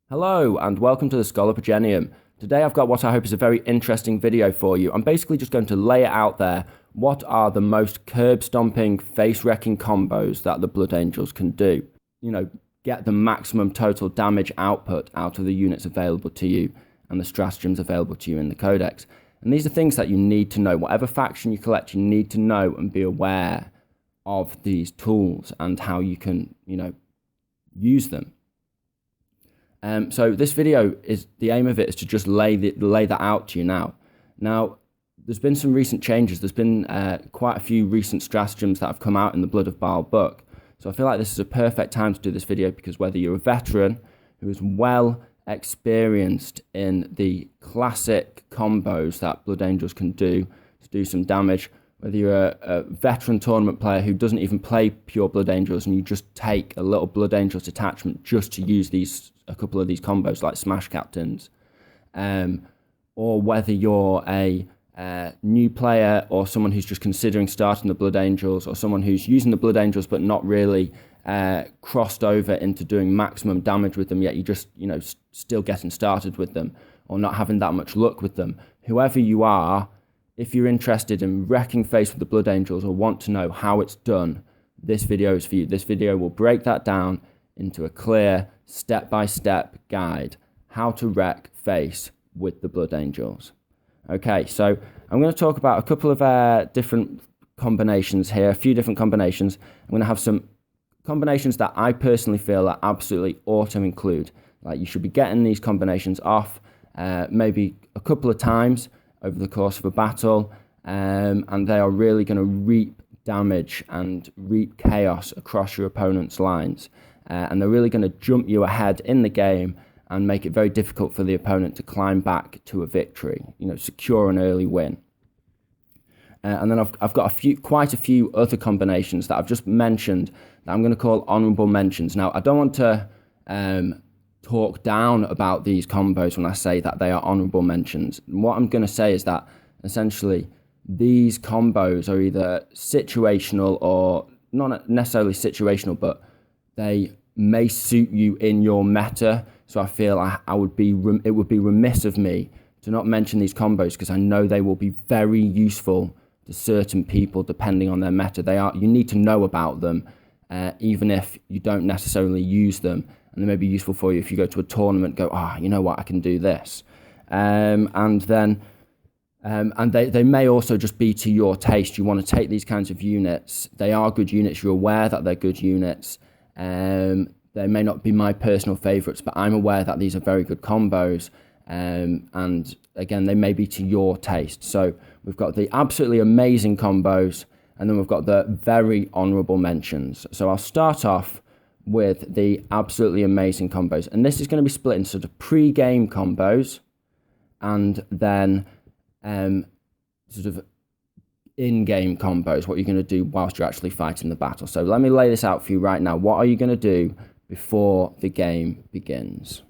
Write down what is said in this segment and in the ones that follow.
Hello and welcome to the Schola Progenium. Today I've got what I hope is a very interesting video for you. I'm basically just going to lay it out there. What are the most curb stomping, face wrecking combos that the Blood Angels can do? Get the maximum total damage output out of the units available to you and the stratagems available to you in the codex. And these are things that you need to know. Whatever faction you collect, you need to know and be aware of these tools and how you can, use them. So this video the aim of it is to just lay that out to you now. Now, there's been some recent changes. There's been quite a few recent stratagems that have come out in the Blood of Baal book. So I feel like this is a perfect time to do this video because whether you're a veteran who is well experienced in the classic combos that Blood Angels can do to do some damage, whether you're a veteran tournament player who doesn't even play pure Blood Angels and you just take a little Blood Angels detachment just to use a couple of these combos like Smash Captains, or whether you're a new player or someone who's just considering starting the Blood Angels, or someone who's using the Blood Angels but not really crossed over into doing maximum damage with them yet, you just still getting started with them or not having that much luck with them. Whoever you are, if you're interested in wrecking face with the Blood Angels or want to know how it's done, this video is for you. This video will break that down into a clear step-by-step guide, how to wreck face with the Blood Angels. Okay, so I'm going to talk about a couple of different combinations here, a few different combinations. I'm going to have some combinations that I personally feel are absolutely auto-include. Like, you should be getting these combinations off maybe a couple of times over the course of a battle, and they are really going to reap damage and reap chaos across your opponent's lines. And they're really going to jump you ahead in the game and make it very difficult for the opponent to climb back to a victory, secure an early win. And then I've got quite a few other combinations that I've just mentioned that I'm going to call honorable mentions. Now, I don't want to talk down about these combos when I say that they are honorable mentions. What I'm going to say is that essentially these combos are either situational or not necessarily situational, but they may suit you in your meta. So I feel it would be remiss of me to not mention these combos because I know they will be very useful to certain people depending on their meta. You need to know about them, even if you don't necessarily use them. And they may be useful for you if you go to a tournament, go, you know what, I can do this. And they may also just be to your taste. You want to take these kinds of units. They are good units. You're aware that they're good units. They may not be my personal favorites, but I'm aware that these are very good combos. And again, they may be to your taste. So we've got the absolutely amazing combos, and then we've got the very honorable mentions. So I'll start off with the absolutely amazing combos. And this is going to be split into sort of pre-game combos and then sort of in-game combos, what you're going to do whilst you're actually fighting the battle. So let me lay this out for you right now. What are you going to do before the game begins?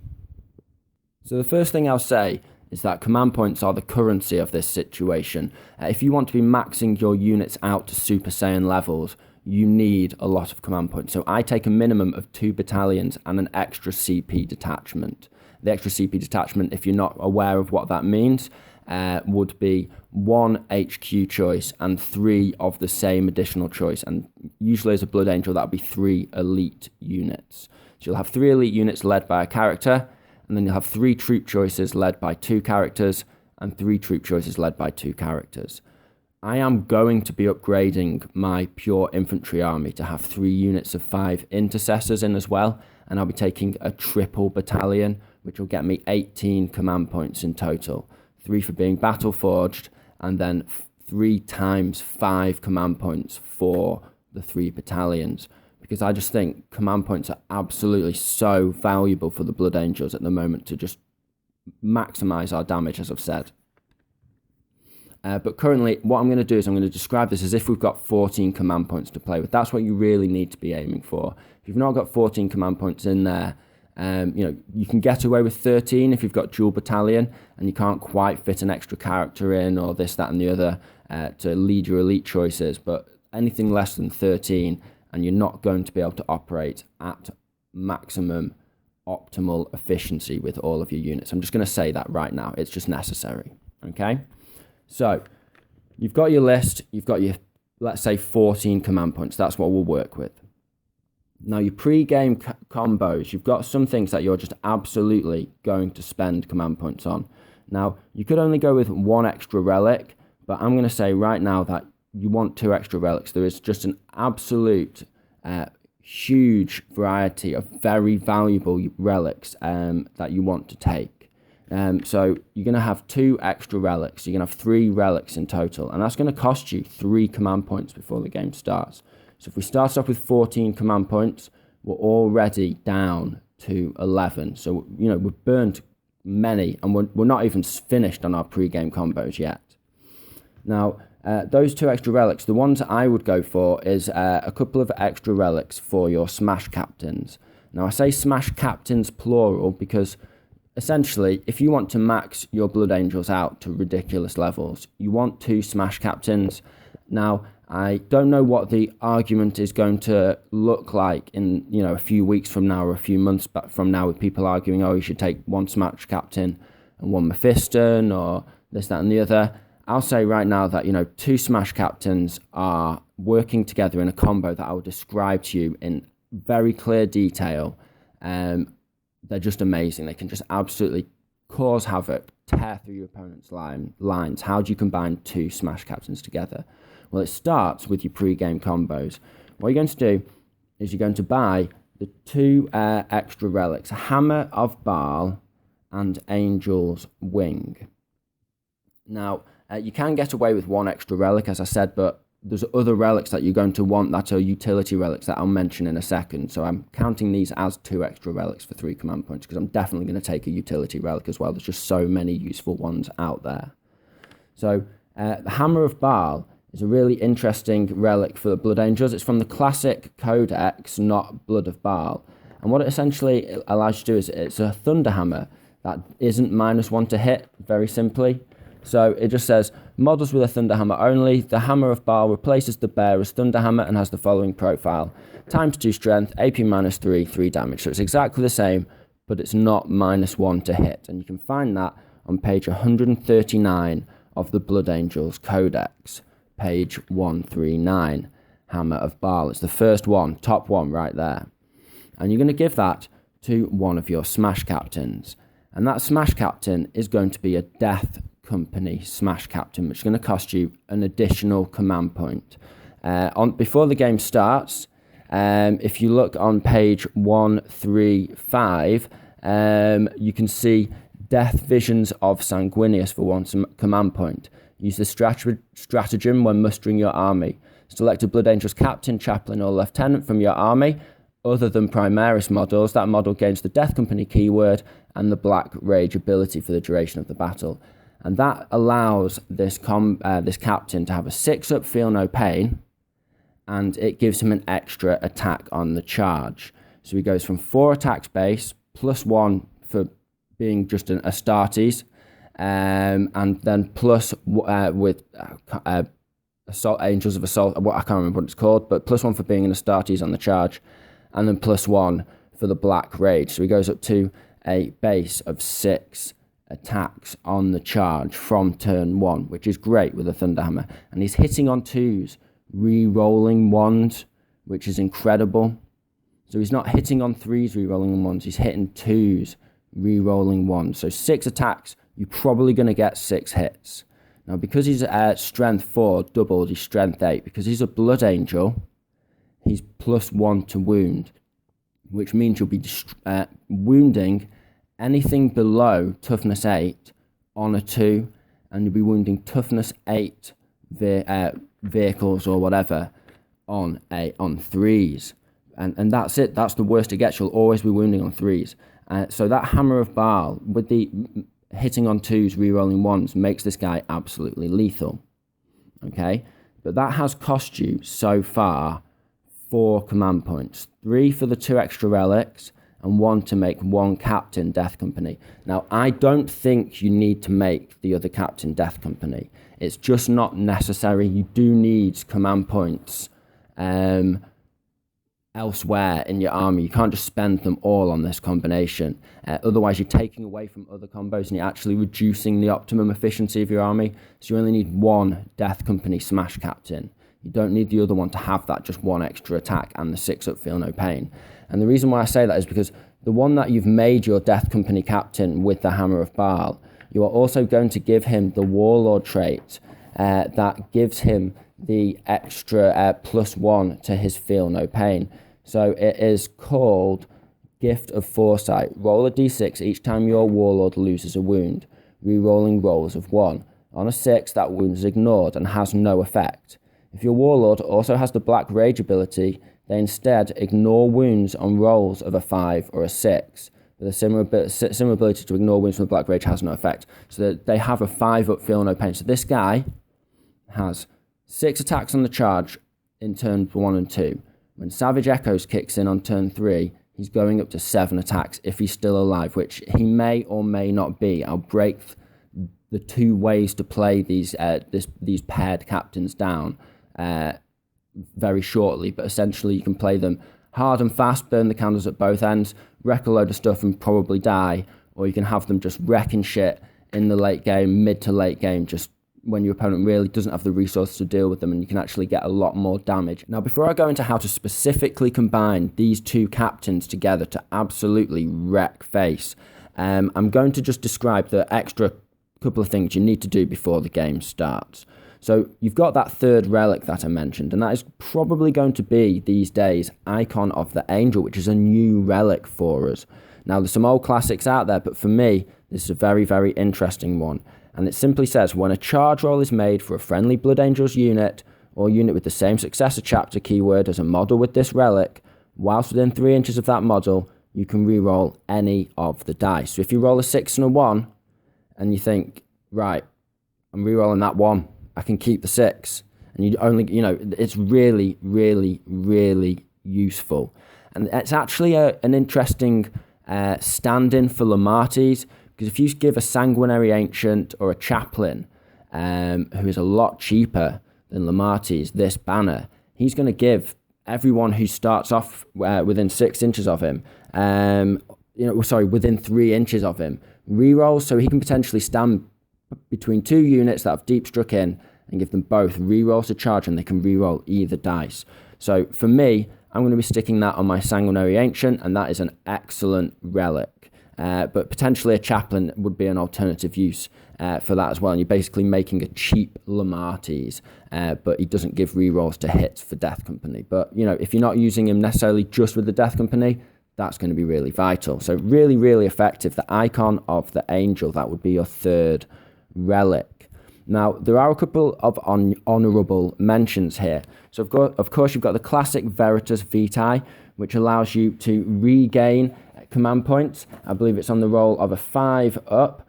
So the first thing I'll say is that command points are the currency of this situation. If you want to be maxing your units out to Super Saiyan levels, you need a lot of command points. So I take a minimum of 2 battalions and an extra CP detachment. The extra CP detachment, if you're not aware of what that means, would be 1 HQ choice and 3 of the same additional choice. And usually as a Blood Angel, that would be 3 elite units. So you'll have 3 elite units led by a character, and then you'll have 3 troop choices led by 2 characters, and 3 troop choices led by 2 characters. I am going to be upgrading my pure infantry army to have 3 units of 5 intercessors in as well, and I'll be taking a triple battalion, which will get me 18 command points in total. 3 for being battle forged, and then 3 times 5 command points for the 3 battalions. Because I just think command points are absolutely so valuable for the Blood Angels at the moment to just maximize our damage, as I've said. But currently, what I'm going to do is I'm going to describe this as if we've got 14 command points to play with. That's what you really need to be aiming for. If you've not got 14 command points in there, you can get away with 13 if you've got dual battalion and you can't quite fit an extra character in or this, that, and the other to lead your elite choices. But anything less than 13, and you're not going to be able to operate at maximum optimal efficiency with all of your units. I'm just going to say that right now. It's just necessary. Okay? So you've got your list. You've got your, let's say, 14 command points. That's what we'll work with. Now, your pre-game combos, you've got some things that you're just absolutely going to spend command points on. Now, you could only go with one extra relic, but I'm going to say right now that you want 2 extra relics. There is just an absolute huge variety of very valuable relics that you want to take. So you're going to have 2 extra relics. You're going to have 3 relics in total, and that's going to cost you 3 command points before the game starts. So if we start off with 14 command points, we're already down to 11. So, you know, we've burned many, and we're not even finished on our pre-game combos yet. Now, those 2 extra relics, the ones I would go for is a couple of extra relics for your Smash Captains. Now, I say Smash Captains plural because essentially, if you want to max your Blood Angels out to ridiculous levels, you want 2 Smash Captains. Now, I don't know what the argument is going to look like in, you know, a few weeks from now or a few months from now, with people arguing, oh, you should take 1 Smash Captain and 1 Mephiston or this, that, and the other. I'll say right now that, you know, 2 Smash Captains are working together in a combo that I will describe to you in very clear detail. They're just amazing. They can just absolutely cause havoc, tear through your opponent's lines. How do you combine 2 Smash Captains together? Well, it starts with your pre-game combos. What you're going to do is you're going to buy the 2 extra relics, Hammer of Baal and Angel's Wing. Now, you can get away with 1 extra relic, as I said, but there's other relics that you're going to want that are utility relics that I'll mention in a second. So I'm counting these as 2 extra relics for 3 command points because I'm definitely going to take a utility relic as well. There's just so many useful ones out there. So the Hammer of Baal is a really interesting relic for the Blood Angels. It's from the classic Codex, not Blood of Baal. And what it essentially allows you to do is it's a Thunder Hammer that isn't -1 to hit, very simply. So it just says, models with a Thunder Hammer only. The Hammer of Baal replaces the bearer's Thunder Hammer and has the following profile. ×2 strength, AP -3, 3 damage. So it's exactly the same, but it's not -1 to hit. And you can find that on page 139 of the Blood Angels Codex. Page 139, Hammer of Baal. It's the first one, top one right there. And you're going to give that to one of your Smash Captains. And that Smash Captain is going to be a Death Company Smash Captain, which is going to cost you an additional command point. Before the game starts, if you look on page 135, you can see Death Visions of Sanguinius for 1 command point. Use the stratagem when mustering your army. Select a Blood Angels Captain, Chaplain, or Lieutenant from your army, other than Primaris models. That model gains the Death Company keyword and the Black Rage ability for the duration of the battle. And that allows this captain to have a 6-up Feel No Pain, and it gives him an extra attack on the charge. So he goes from 4 attacks base, +1 for being just an Astartes, and then plus with Assault Angels of Assault, I can't remember what it's called, but +1 for being an Astartes on the charge, and then +1 for the Black Rage. So he goes up to a base of 6 attacks on the charge from turn 1, which is great with a Thunderhammer. And he's hitting on 2s, re-rolling 1s, which is incredible. So he's not hitting on 3s, re-rolling on 1s, he's hitting 2s, re-rolling 1s. So 6 attacks, you're probably going to get 6 hits. Now, because he's at strength 4, doubled, he's strength 8. Because he's a Blood Angel, he's +1 to wound, which means you'll be wounding anything below toughness 8 on a 2, and you'll be wounding toughness 8 vehicles or whatever on 3s. And that's it. That's the worst it gets. You'll always be wounding on 3s. So that Hammer of Baal, with the hitting on 2s, re-rolling 1s, makes this guy absolutely lethal. Okay? But that has cost you, so far, 4 command points. 3 for the 2 extra relics, and 1 to make 1 Captain Death Company. Now, I don't think you need to make the other Captain Death Company. It's just not necessary. You do need command points elsewhere in your army. You can't just spend them all on this combination. Otherwise, you're taking away from other combos and you're actually reducing the optimum efficiency of your army. So you only need one Death Company Smash Captain. You don't need the other one to have that just one extra attack and the 6-up Feel No Pain. And the reason why I say that is because the one that you've made your Death Company Captain with the Hammer of Baal, you are also going to give him the Warlord trait that gives him the extra +1 to his Feel No Pain. So it is called Gift of Foresight. Roll a d6 each time your Warlord loses a wound, re-rolling rolls of 1. On a 6, that wound is ignored and has no effect. If your Warlord also has the Black Rage ability, they instead ignore wounds on rolls of a 5 or a 6. With a similar ability to ignore wounds from the Black Rage has no effect. So they have a 5-up Feel No Pain. So this guy has 6 attacks on the charge in turns 1 and 2. When Savage Echoes kicks in on turn 3, he's going up to 7 attacks if he's still alive, which he may or may not be. I'll break the 2 ways to play these paired captains down very shortly, but essentially you can play them hard and fast, burn the candles at both ends, wreck a load of stuff and probably die, or you can have them just wrecking shit in the late game, mid to late game, just when your opponent really doesn't have the resources to deal with them, and you can actually get a lot more damage. Now, before I go into how to specifically combine these 2 captains together to absolutely wreck face, I'm going to just describe the extra couple of things you need to do before the game starts. So you've got that 3rd relic that I mentioned, and that is probably going to be, these days, Icon of the Angel, which is a new relic for us. Now, there's some old classics out there, but for me, this is a very, very interesting one. And it simply says, when a charge roll is made for a friendly Blood Angels unit, or unit with the same successor chapter keyword as a model with this relic, whilst within 3 inches of that model, you can re-roll any of the dice. So if you roll a 6 and a 1, and you think, right, I'm re-rolling that 1, I can keep the 6. And you only, it's really, really, really useful. And it's actually an interesting stand-in for Lamartes, because if you give a Sanguinary Ancient or a Chaplain, who is a lot cheaper than Lamartes, this banner, he's going to give everyone who starts off within 6 inches of him, within 3 inches of him, rerolls, so he can potentially stand between 2 units that have deep struck in and give them both rerolls to charge, and they can reroll either dice. So for me, I'm going to be sticking that on my Sanguinary Ancient, and that is an excellent relic. But potentially a Chaplain would be an alternative use for that as well. And you're basically making a cheap Lamartes, but he doesn't give rerolls to hits for Death Company. But, if you're not using him necessarily just with the Death Company, that's going to be really vital. So really, really effective. The Icon of the Angel, that would be your 3rd relic. Now, there are a couple of honourable mentions here. So, of course, you've got the classic Veritas Vitae, which allows you to regain command points. I believe it's on the roll of a 5-up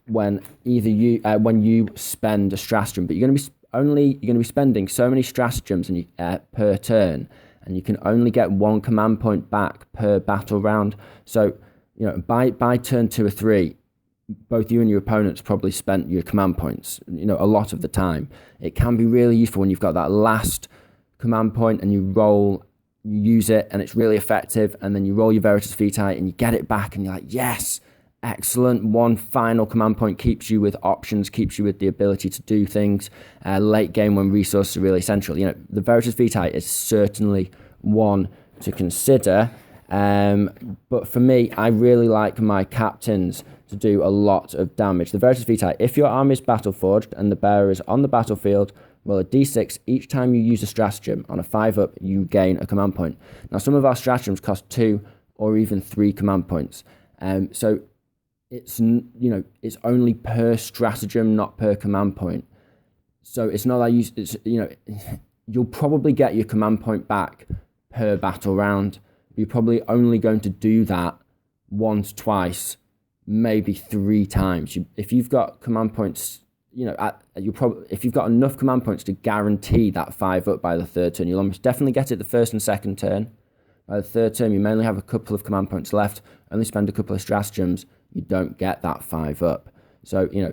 when you spend a stratagem, but you're going to be spending so many stratagems per turn, and you can only get 1 command point back per battle round. So by turn 2 or 3, both you and your opponents probably spent your command points, a lot of the time. It can be really useful when you've got that last command point and you use it and it's really effective, and then you roll your Veritas Vitae and you get it back and you're like, yes, excellent. 1 final command point keeps you with options, keeps you with the ability to do things late game when resources are really essential. The Veritas Vitae is certainly one to consider, but for me, I really like my captains to do a lot of damage. The Veritas Vitae, if your army is battle forged and the bearer is on the battlefield, roll a d6 each time you use a stratagem. On a 5-up, you gain a command point. Now, some of our stratagems cost 2 or even 3 command points. So it's only per stratagem, not per command point. So it's not that you'll probably get your command point back per battle round. You're probably only going to do that once, twice, maybe 3 times. If you've got command points, if you've got enough command points to guarantee that 5-up by the 3rd turn, you'll almost definitely get it the 1st and 2nd turn. By the 3rd turn, you may only have a couple of command points left, only spend a couple of stratagems, you don't get that 5-up. So, you're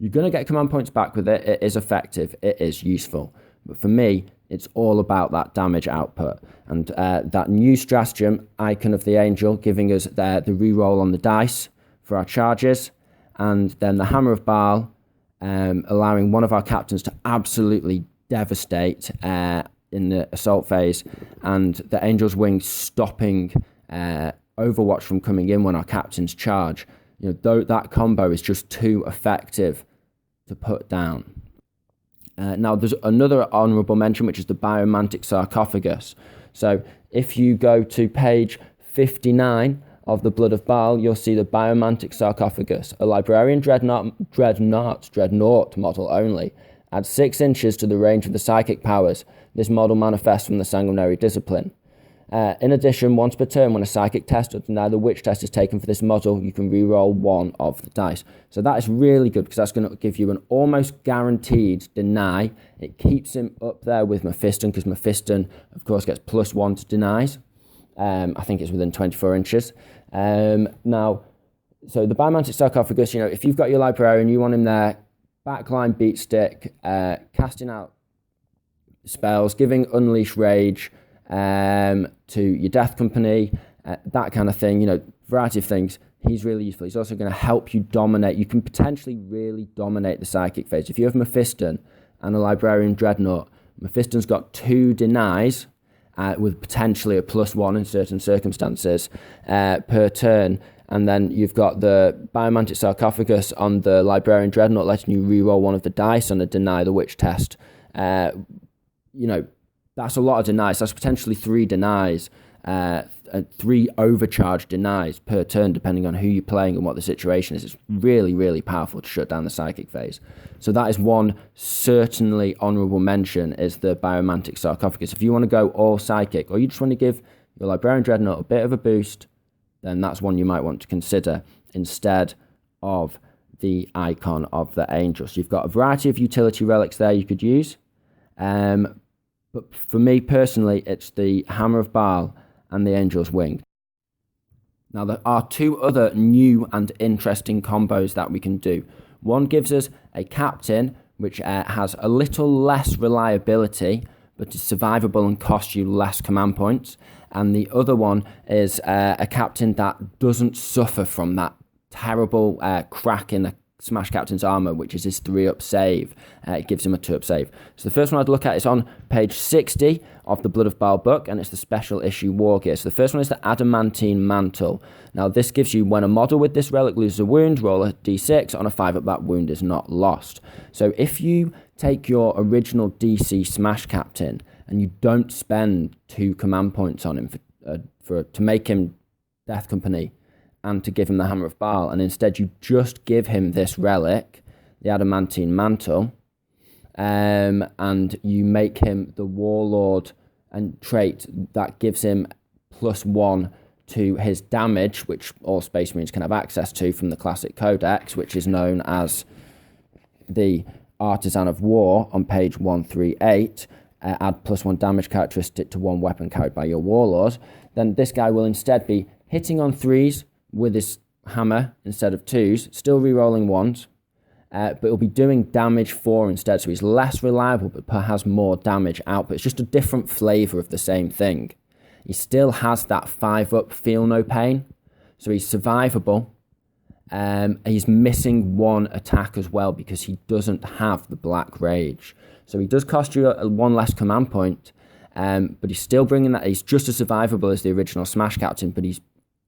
going to get command points back with it. It is effective. It is useful. But for me, it's all about that damage output. And that new stratagem, Icon of the Angel, giving us the reroll on the dice for our charges. And then the Hammer of Baal, allowing one of our captains to absolutely devastate in the assault phase. And the Angel's Wing stopping Overwatch from coming in when our captains charge. Though that combo is just too effective to put down. Now, there's another honourable mention, which is the Biomantic Sarcophagus. So if you go to page 59 of the Blood of Baal, you'll see the Biomantic Sarcophagus, a Librarian Dreadnought model only. Adds 6 inches to the range of the psychic powers. This model manifests from the Sanguinary discipline. In addition, once per turn, when a psychic test or deny the witch test is taken for this model, you can reroll one of the dice. So that is really good because that's going to give you an almost guaranteed deny. It keeps him up there with Mephiston because Mephiston, of course, gets +1 to denies. I think it's within 24 inches. Now, so the Biomantic Sarcophagus, if you've got your Librarian, you want him there, backline beat stick, casting out spells, giving Unleash Rage, to your Death Company, that kind of thing, variety of things. He's really useful. He's also going to help you dominate. You can potentially really dominate the psychic phase. If you have Mephiston and a Librarian Dreadnought, Mephiston's got 2 denies with potentially a +1 in certain circumstances per turn. And then you've got the Biomantic Sarcophagus on the Librarian Dreadnought, letting you reroll one of the dice on a deny the witch test. That's a lot of denies. That's potentially 3 denies, 3 overcharged denies per turn, depending on who you're playing and what the situation is. It's really, really powerful to shut down the psychic phase. So that is one certainly honourable mention, is the Biomantic Sarcophagus. If you want to go all psychic, or you just want to give your Librarian Dreadnought a bit of a boost, then that's one you might want to consider instead of the Icon of the Angel. So you've got a variety of utility relics there you could use. But for me personally, it's the Hammer of Baal and the Angel's Wing. Now, there are 2 other new and interesting combos that we can do. One gives us a captain, which has a little less reliability, but is survivable and costs you less command points. And the other one is a captain that doesn't suffer from that terrible crack in the Smash Captain's armor, which is his 3-up save. It gives him a 2-up save. So the first one I'd look at is on page 60 of the Blood of Baal book, and it's the special issue War Gear. So the first one is the Adamantine Mantle. Now this gives you, when a model with this relic loses a wound, roll a d6. On a 5-up, that wound is not lost. So if you take your original DC Smash Captain and you don't spend 2 command points on him to make him Death Company and to give him the Hammer of Baal, and instead you just give him this relic, the Adamantine Mantle, and you make him the Warlord and trait that gives him +1 to his damage, which all Space Marines can have access to from the Classic Codex, which is known as the Artisan of War on page 138, add +1 damage characteristic to 1 weapon carried by your Warlord, then this guy will instead be hitting on 3s with his hammer instead of 2s, still re-rolling 1s, but he'll be doing damage 4 instead, so he's less reliable but has more damage output. It's just a different flavour of the same thing. He still has that 5-up feel no pain, so he's survivable. He's missing 1 attack as well because he doesn't have the Black Rage. So he does cost you 1 less command point, but he's still bringing that. He's just as survivable as the original Smash Captain, but he's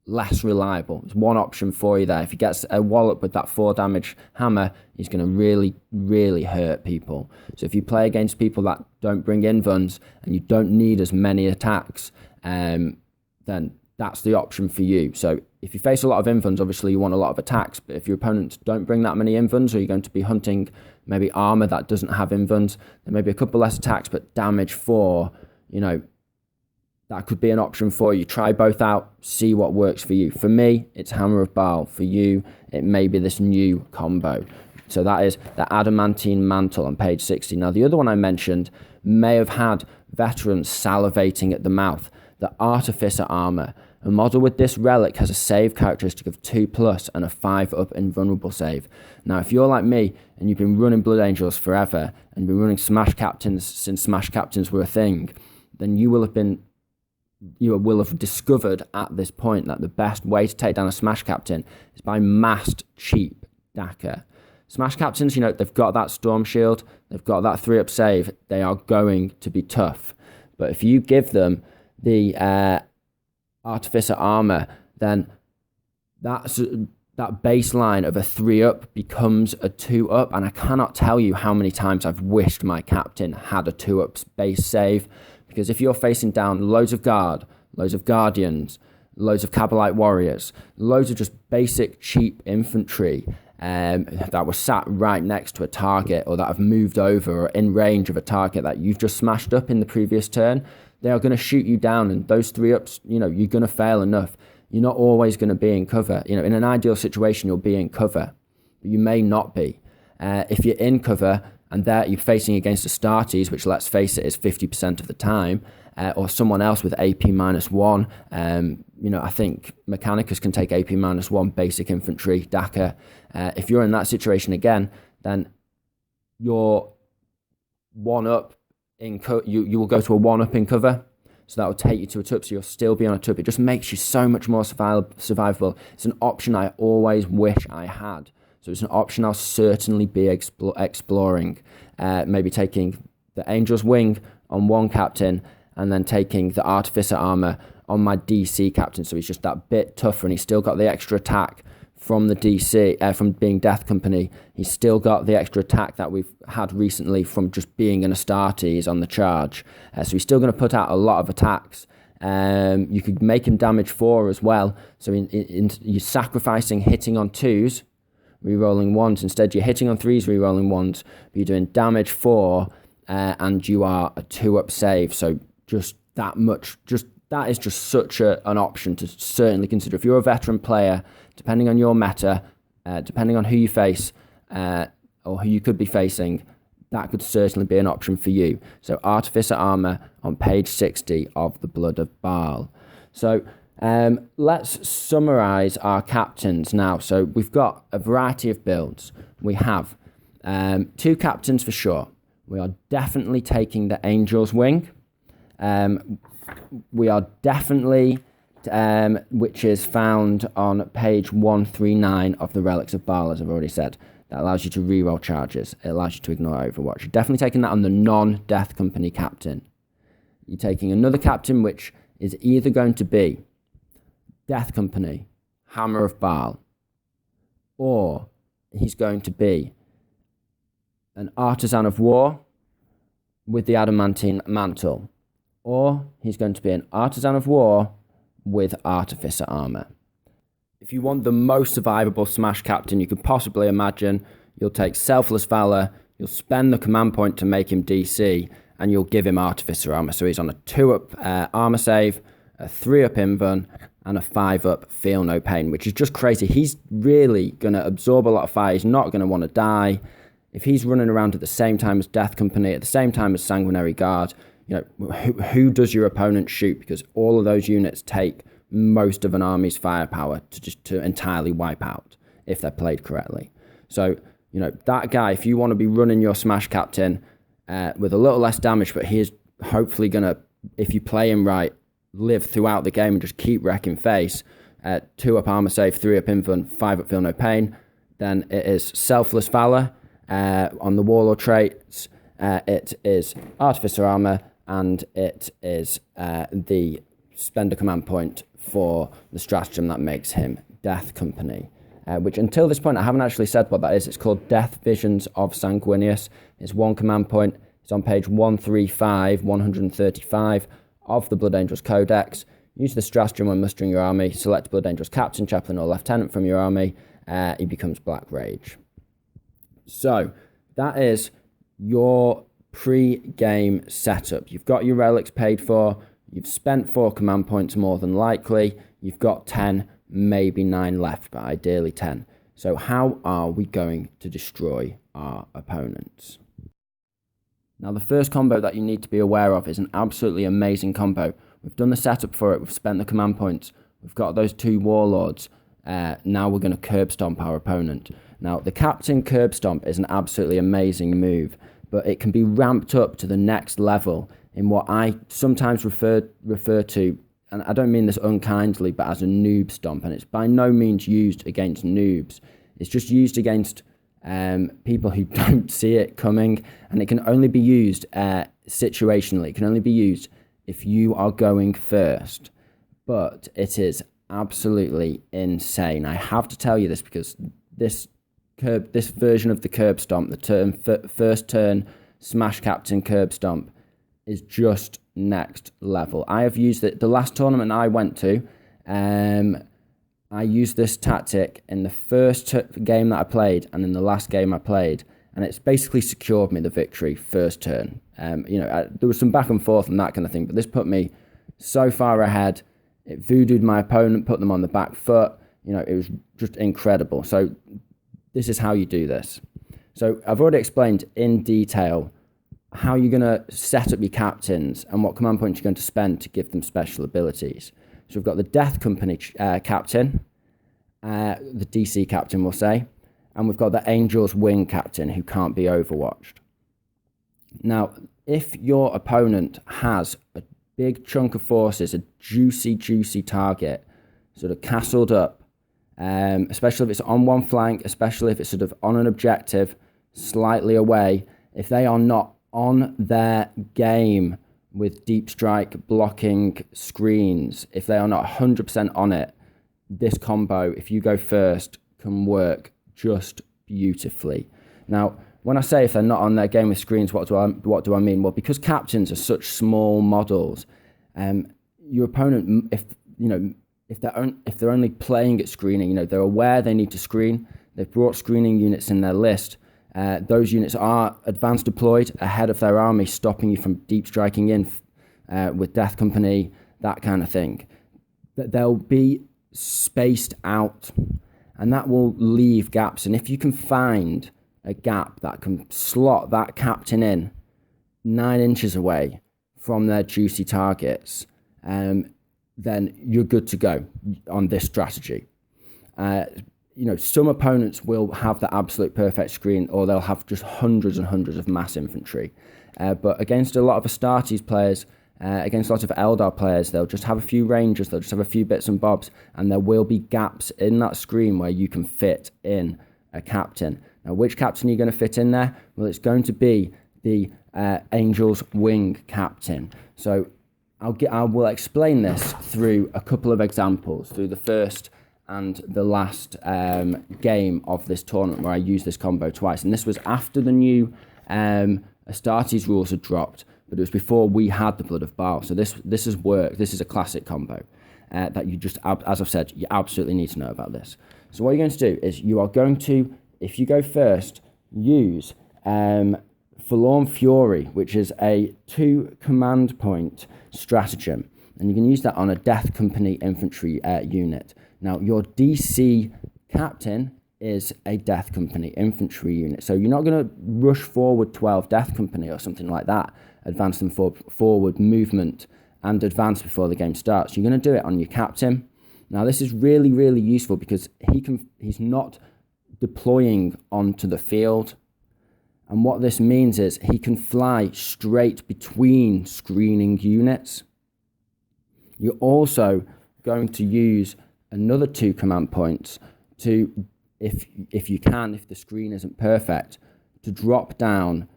less reliable. There's one option for you there. If he gets a wallop with that 4 damage hammer, he's going to really, really hurt people. So if you play against people that don't bring invuns and you don't need as many attacks, then that's the option for you. So if you face a lot of invuns, obviously you want a lot of attacks, but if your opponents don't bring that many invuns, or you're going to be hunting maybe armor that doesn't have invuns, then maybe a couple less attacks, but damage 4, that could be an option for you. Try both out, see what works for you. For me, it's Hammer of Baal. For you, it may be this new combo. So that is the Adamantine Mantle on page 60. Now, the other one I mentioned may have had veterans salivating at the mouth. The Artificer Armor. A model with this relic has a save characteristic of 2+ and a 5+ invulnerable save. Now, if you're like me and you've been running Blood Angels forever and been running Smash Captains since Smash Captains were a thing, then you will have discovered at this point that the best way to take down a Smash Captain is by massed cheap Daka. Smash Captains, they've got that Storm Shield, they've got that 3+ save, they are going to be tough. But if you give them the Artificer Armor, then that baseline of a 3+ becomes a 2+, and I cannot tell you how many times I've wished my captain had a 2+ base save, because if you're facing down loads of guard, loads of guardians, loads of Kabalite warriors, loads of just basic cheap infantry that were sat right next to a target, or that have moved over or in range of a target that you've just smashed up in the previous turn, they are going to shoot you down, and those 3+, you're going to fail enough. You're not always going to be in cover. In an ideal situation, you'll be in cover, but you may not be. If you're in cover and you're facing against Astartes, which, let's face it, is 50% of the time, or someone else with AP -1, I think Mechanicus can take AP -1 basic infantry, Daka. If you're in that situation again, then you're 1+ you will go to a 1+ in cover, so that will take you to a 2+, so you'll still be on a 2+. It just makes you so much more survivable. It's an option I always wish I had. So it's an option I'll certainly be exploring. Maybe taking the Angel's Wing on one captain, and then taking the Artificer Armor on my DC captain, so he's just that bit tougher, and he's still got the extra attack from the DC, from being Death Company. He's still got the extra attack that we've had recently from just being an Astartes on the charge. So he's still going to put out a lot of attacks. You could make him damage 4 as well. So you're sacrificing hitting on 2s, re-rolling 1s. Instead, you're hitting on 3s, re-rolling 1s. But you're doing damage 4, and you are a 2+ save. So just that much, that is just such an option to certainly consider. If you're a veteran player, depending on your meta, depending on who you face, or who you could be facing, that could certainly be an option for you. So Artificer Armor on page 60 of the Blood of Baal. So let's summarize our captains now. So we've got a variety of builds. We have 2 captains for sure. We are definitely taking the Angel's Wing. We are definitely, which is found on page 139 of the Relics of Baal, as I've already said. That allows you to reroll charges. It allows you to ignore Overwatch. You're definitely taking that on the non-Death Company captain. You're taking another captain, which is either going to be Death Company, Hammer of Baal, or he's going to be an Artisan of War with the Adamantine Mantle, or he's going to be an Artisan of War with Artificer Armor. If you want the most survivable Smash captain you could possibly imagine, you'll take Selfless Valor, you'll spend the command point to make him DC, and you'll give him Artificer Armor. So he's on a 2+ armor save, a 3+ invuln, and a 5+ feel no pain, which is just crazy. He's really going to absorb a lot of fire. He's not going to want to die. If he's running around at the same time as Death Company, at the same time as Sanguinary Guard, who does your opponent shoot? Because all of those units take most of an army's firepower to entirely wipe out if they're played correctly. So, that guy, if you want to be running your Smash captain with a little less damage, but he is hopefully going to, if you play him right, live throughout the game and just keep wrecking face, 2+ armor save, 3+ invuln, 5+ feel no pain, then it is Selfless Valor. On the Warlord traits, it is Artificer Armor, and it is the spend a command point for the stratagem that makes him Death Company, which until this point I haven't actually said what that is. It's called Death Visions of Sanguinius. It's 1 command point. It's on page 135 of the Blood Angels Codex. Use the stratagem when mustering your army. Select Blood Angels Captain, Chaplain, or Lieutenant from your army. He becomes Black Rage. So that is your pre-game setup. You've got your relics paid for. You've spent 4 command points more than likely. You've got 10, maybe 9 left, but ideally 10. So how are we going to destroy our opponents? Now, the first combo that you need to be aware of is an absolutely amazing combo. We've done the setup for it. We've spent the command points. We've got those 2 warlords. Now we're going to curb stomp our opponent. Now, the captain curb stomp is an absolutely amazing move, but it can be ramped up to the next level in what I sometimes refer to, and I don't mean this unkindly, but as a noob stomp. And it's by no means used against noobs. It's just used against people who don't see it coming, and it can only be used situationally. It can only be used if you are going first. But it is absolutely insane. I have to tell you this because this version of the curb stomp, the first turn smash captain curb stomp, is just next level. I have used it the last tournament I went to. I used this tactic in the first game that I played and in the last game I played, and it's basically secured me the victory first turn. There was some back and forth and that kind of thing, but this put me so far ahead. It voodooed my opponent, put them on the back foot. It was just incredible. So this is how you do this. So I've already explained in detail how you're going to set up your captains and what command points you're going to spend to give them special abilities. So we've got the Death Company captain, the DC captain, we'll say, and we've got the Angel's Wing captain who can't be overwatched. Now, if your opponent has a big chunk of forces, a juicy target, sort of castled up, especially if it's on one flank, especially if it's sort of on an objective, slightly away, if they are not on their game with deep strike, blocking screens, if they are not 100% on it, this combo, if you go first, can work just beautifully. Now, when I say if they're not on their game with screens, what do I mean? Well, because captains are such small models, your opponent, if they're only playing at screening, they're aware they need to screen. They've brought screening units in their list. Those units are advanced deployed ahead of their army, stopping you from deep striking in with Death Company, that kind of thing. They'll be spaced out, and that will leave gaps. And if you can find a gap that can slot that captain in 9 inches away from their juicy targets, then you're good to go on this strategy. Some opponents will have the absolute perfect screen, or they'll have just hundreds and hundreds of mass infantry. But against a lot of Astartes players, against a lot of Eldar players, they'll just have a few rangers, they'll just have a few bits and bobs, and there will be gaps in that screen where you can fit in a captain. Now, which captain are you going to fit in there? Well, it's going to be the Angel's Wing captain. So I will explain this through a couple of examples, through the first and the last game of this tournament where I used this combo twice. And this was after the new Astartes rules had dropped, but it was before we had the Blood of Baal. So this has worked. This is a classic combo that you just, as I've said, you absolutely need to know about this. So what you're going to do is you are going to, if you go first, use Forlorn Fury, which is a 2 command point stratagem. And you can use that on a Death Company infantry unit. Now, your DC captain is a Death Company infantry unit. So you're not going to rush forward 12 Death Company or something like that, advance them forward movement and advance before the game starts. You're going to do it on your captain. Now, this is really, really useful because he's not deploying onto the field. And what this means is he can fly straight between screening units. You're also going to use another 2 command points to, if you can, if the screen isn't perfect, to drop down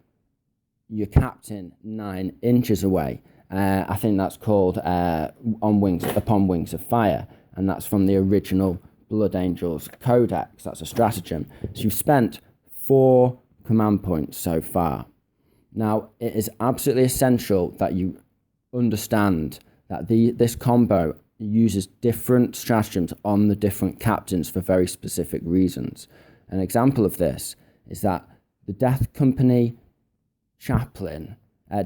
your captain 9 inches away. I think that's called Upon Wings of Fire, and that's from the original Blood Angels Codex. That's a stratagem. So you've spent 4 command points so far. Now, it is absolutely essential that you understand that this combo uses different stratagems on the different captains for very specific reasons. An example of this is that the Death Company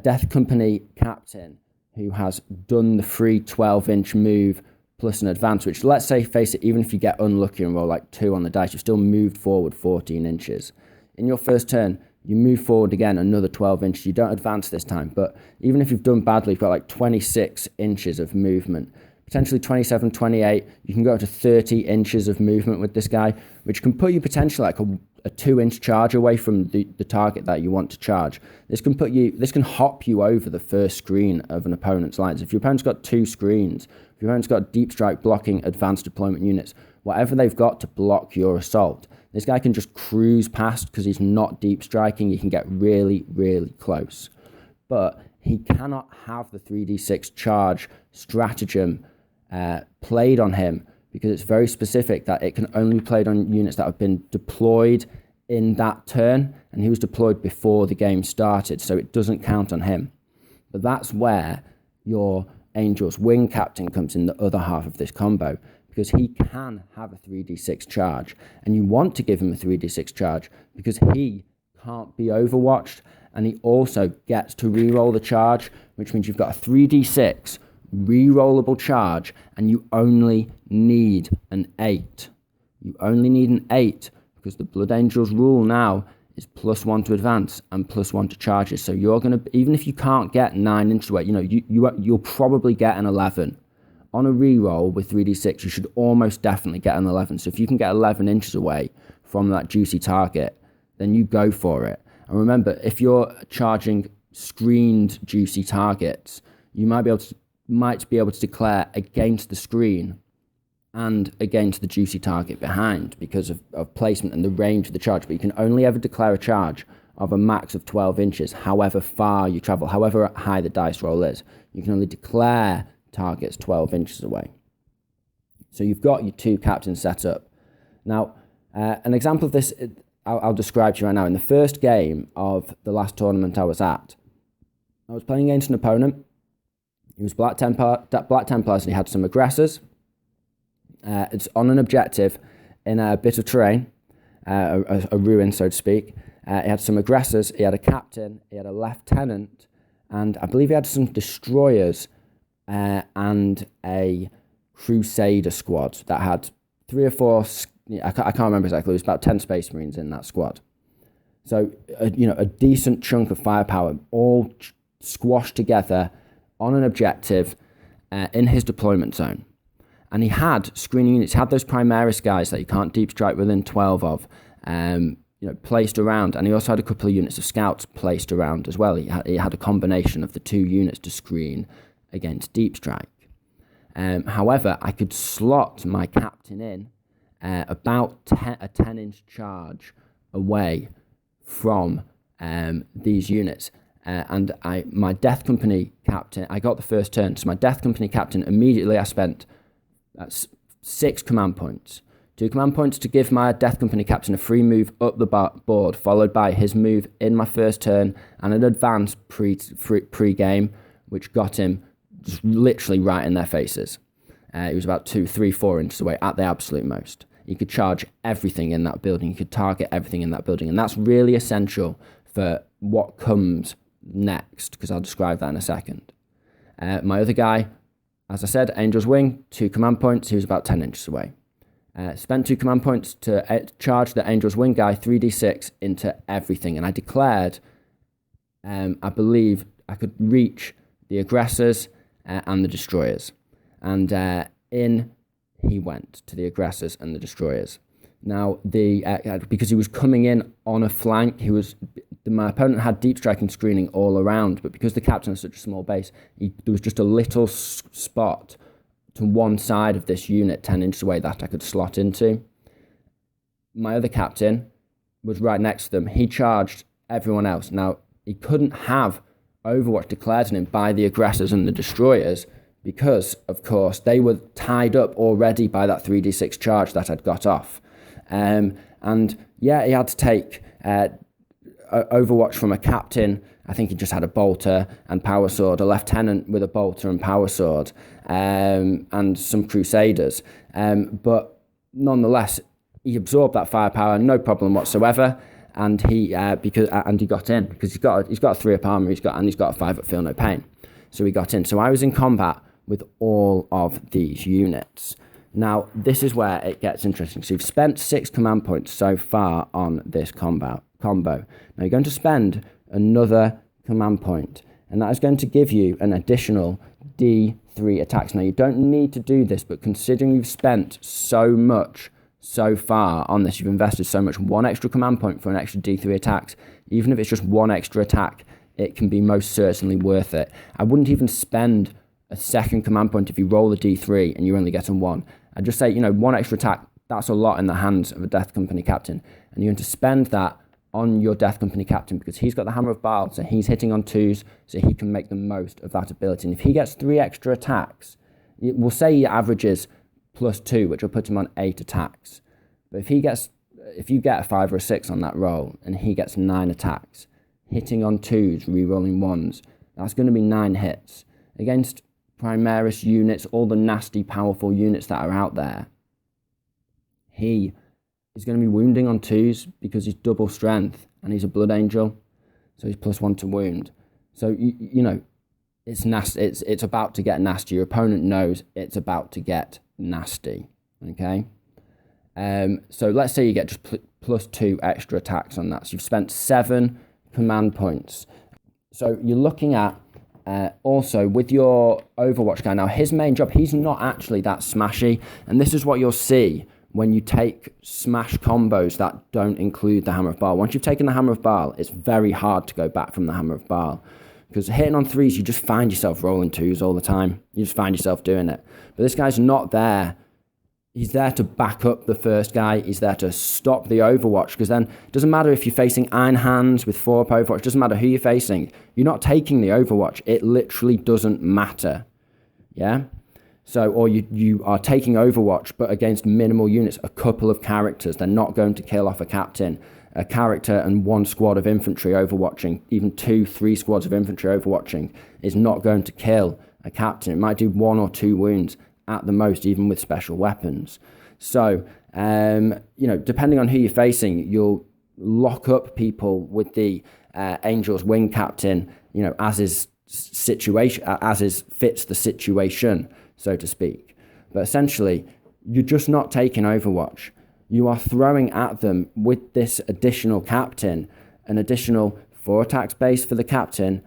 Death Company captain who has done the free 12-inch move plus an advance, which, let's say, face it, even if you get unlucky and roll like 2 on the dice, you've still moved forward 14 inches. In your first turn, you move forward again another 12 inches. You don't advance this time, but even if you've done badly, you've got like 26 inches of movement. potentially 27, 28. You can go up to 30 inches of movement with this guy, which can put you potentially like a 2-inch charge away from the target that you want to charge. This can hop you over the first screen of an opponent's lines. If your opponent's got 2 screens, if your opponent's got deep strike, blocking, advanced deployment units, whatever they've got to block your assault, this guy can just cruise past because he's not deep striking. He can get really, really close. But he cannot have the 3d6 charge stratagem played on him, because it's very specific that it can only be played on units that have been deployed in that turn, and he was deployed before the game started, so it doesn't count on him. But that's where your Angel's Wing captain comes in the other half of this combo, because he can have a 3d6 charge, and you want to give him a 3d6 charge because he can't be overwatched, and he also gets to reroll the charge, which means you've got a 3d6 rerollable charge, and you only need an 8. You only need an 8 because the Blood Angels rule now is +1 to advance and +1 to charges. So you're going to, even if you can't get 9 inches away, you'll probably get an 11. On a reroll with 3d6, you should almost definitely get an 11. So if you can get 11 inches away from that juicy target, then you go for it. And remember, if you're charging screened juicy targets, you might be able to declare against the screen and against the juicy target behind because of placement and the range of the charge. But you can only ever declare a charge of a max of 12 inches, however far you travel, however high the dice roll is. You can only declare targets 12 inches away. So you've got your 2 captains set up. Now, an example of this, I'll describe to you right now. In the first game of the last tournament I was at, I was playing against an opponent. He was Black Templars, and he had some aggressors. It's on an objective in a bit of terrain, a ruin, so to speak. He had some aggressors, he had a captain, he had a lieutenant, and I believe he had some destroyers and a crusader squad that had 3 or 4, I can't remember exactly, it was about 10 Space Marines in that squad. So, a decent chunk of firepower, all squashed together on an objective in his deployment zone. And he had screening units, he had those Primaris guys that you can't deep strike within 12 of, placed around. And he also had a couple of units of scouts placed around as well. He had a combination of the 2 units to screen against deep strike. However, I could slot my captain in about a 10-inch charge away from these units. And my Death Company captain, I got the first turn, so my Death Company captain, immediately I spent 6 command points. 2 command points to give my Death Company captain a free move up the board, followed by his move in my first turn and an advance pre-game, which got him just literally right in their faces. He was about 2, 3, 4 inches away at the absolute most. He could charge everything in that building. He could target everything in that building. And that's really essential for what comes next, because I'll describe that in a second. My other guy, as I said, Angel's Wing, 2 command points. He was about 10 inches away. Spent 2 command points to charge the Angel's Wing guy 3d6 into everything. And I declared, I believe I could reach the aggressors and the destroyers. And in he went to the aggressors and the destroyers. Now, because he was coming in on a flank, my opponent had deep striking screening all around, but because the captain has such a small base, there was just a little spot to one side of this unit 10 inches away that I could slot into. My other captain was right next to them. He charged everyone else. Now, he couldn't have Overwatch declared on him by the aggressors and the destroyers because, of course, they were tied up already by that 3d6 charge that I'd got off. And yeah, he had to take Overwatch from a captain. I think he just had a bolter and power sword, a lieutenant with a bolter and power sword, and some crusaders. But nonetheless, he absorbed that firepower, no problem whatsoever. And he got in because he's got a 3-up armor, he's got a 5-up feel no pain. So he got in. So I was in combat with all of these units. Now, this is where it gets interesting. So you've spent 6 command points so far on this combo. Now you're going to spend another command point, and that is going to give you an additional D3 3 attacks. Now, you don't need to do this, but considering you've spent so much so far on this, you've invested so much, 1 extra command point for an extra D3 attacks, even if it's just 1 extra attack, it can be most certainly worth it. I wouldn't even spend a second command point if you roll a D3 and you're only getting 1. I'd just say, 1 extra attack, that's a lot in the hands of a Death Company captain. And you're going to spend that on your Death Company captain because he's got the Hammer of Baal, so he's hitting on 2s, so he can make the most of that ability. And if he gets 3 extra attacks, we'll say he averages +2, which will put him on 8 attacks. But if you get a 5 or a 6 on that roll, and he gets 9 attacks, hitting on 2s, re-rolling 1s, that's going to be 9 hits. Against Primaris units, all the nasty, powerful units that are out there, he is going to be wounding on 2s because he's double strength, and he's a Blood Angel, so he's +1 to wound. So, it's nasty. It's about to get nasty. Your opponent knows it's about to get nasty, okay? So let's say you get just +2 extra attacks on that. So you've spent 7 command points. So you're looking at also with your Overwatch guy. Now his main job, he's not actually that smashy, and this is what you'll see when you take smash combos that don't include the Hammer of Baal. Once you've taken the Hammer of Baal, it's very hard to go back from the Hammer of Baal. Because hitting on 3s, you just find yourself rolling 2s all the time. You just find yourself doing it. But this guy's not there. He's there to back up the first guy. He's there to stop the Overwatch. Because then it doesn't matter if you're facing Iron Hands with 4-up Overwatch. It doesn't matter who you're facing. You're not taking the Overwatch. It literally doesn't matter. Yeah? So, or you are taking Overwatch, but against minimal units, a couple of characters. They're not going to kill off a captain. A character and 1 squad of infantry overwatching, even 2-3 squads of infantry overwatching, is not going to kill a captain. It might do 1 or 2 wounds at the most, even with special weapons. So, depending on who you're facing, you'll lock up people with the Angel's Wing captain, as is fits the situation, so to speak. But essentially, you're just not taking Overwatch. You are throwing at them with this additional captain, an additional 4 attacks base for the captain,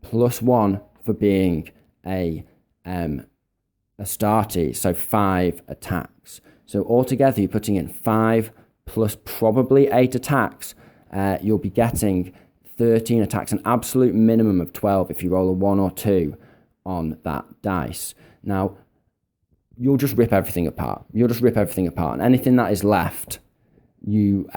+1 for being a Astarte, so 5 attacks. So altogether, you're putting in 5 plus probably 8 attacks. You'll be getting 13 attacks, an absolute minimum of 12 if you roll a 1 or 2 on that dice. Now, you'll just rip everything apart. And anything that is left, you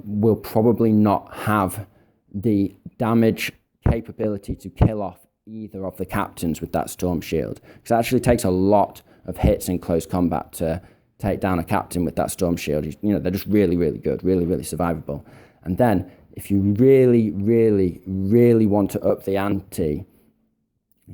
will probably not have the damage capability to kill off either of the captains with that Storm Shield. Because it actually takes a lot of hits in close combat to take down a captain with that Storm Shield. They're just really, really good, really, really survivable. And then, if you really, really, really want to up the ante,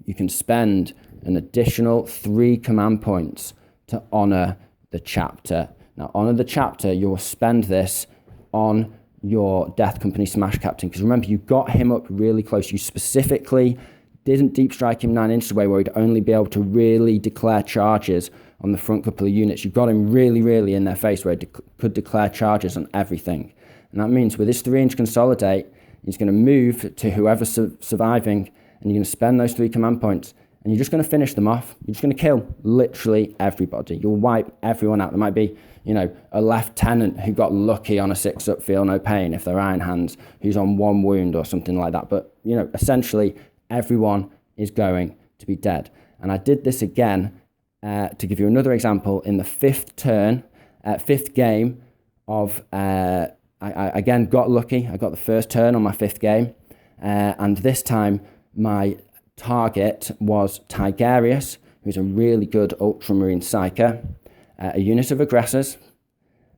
you can spend an additional 3 command points to honor the chapter. Now, honor the chapter, you'll spend this on your Death Company Smash Captain, because remember, you got him up really close. You specifically didn't deep strike him 9 inches away where he'd only be able to really declare charges on the front couple of units. You got him really, really in their face where he could declare charges on everything. And that means with his 3-inch consolidate, he's going to move to whoever's surviving, and you're going to spend those 3 command points, and you're just going to finish them off. You're just going to kill literally everybody. You'll wipe everyone out. There might be, a lieutenant who got lucky on a 6-up feel no pain if they're Iron Hands, who's on 1 wound or something like that. But, essentially everyone is going to be dead. And I did this again to give you another example in the 5th game of... I again got lucky. I got the first turn on my 5th game. And this time, my target was Tigerius, who's a really good Ultramarine Psyker, a unit of aggressors,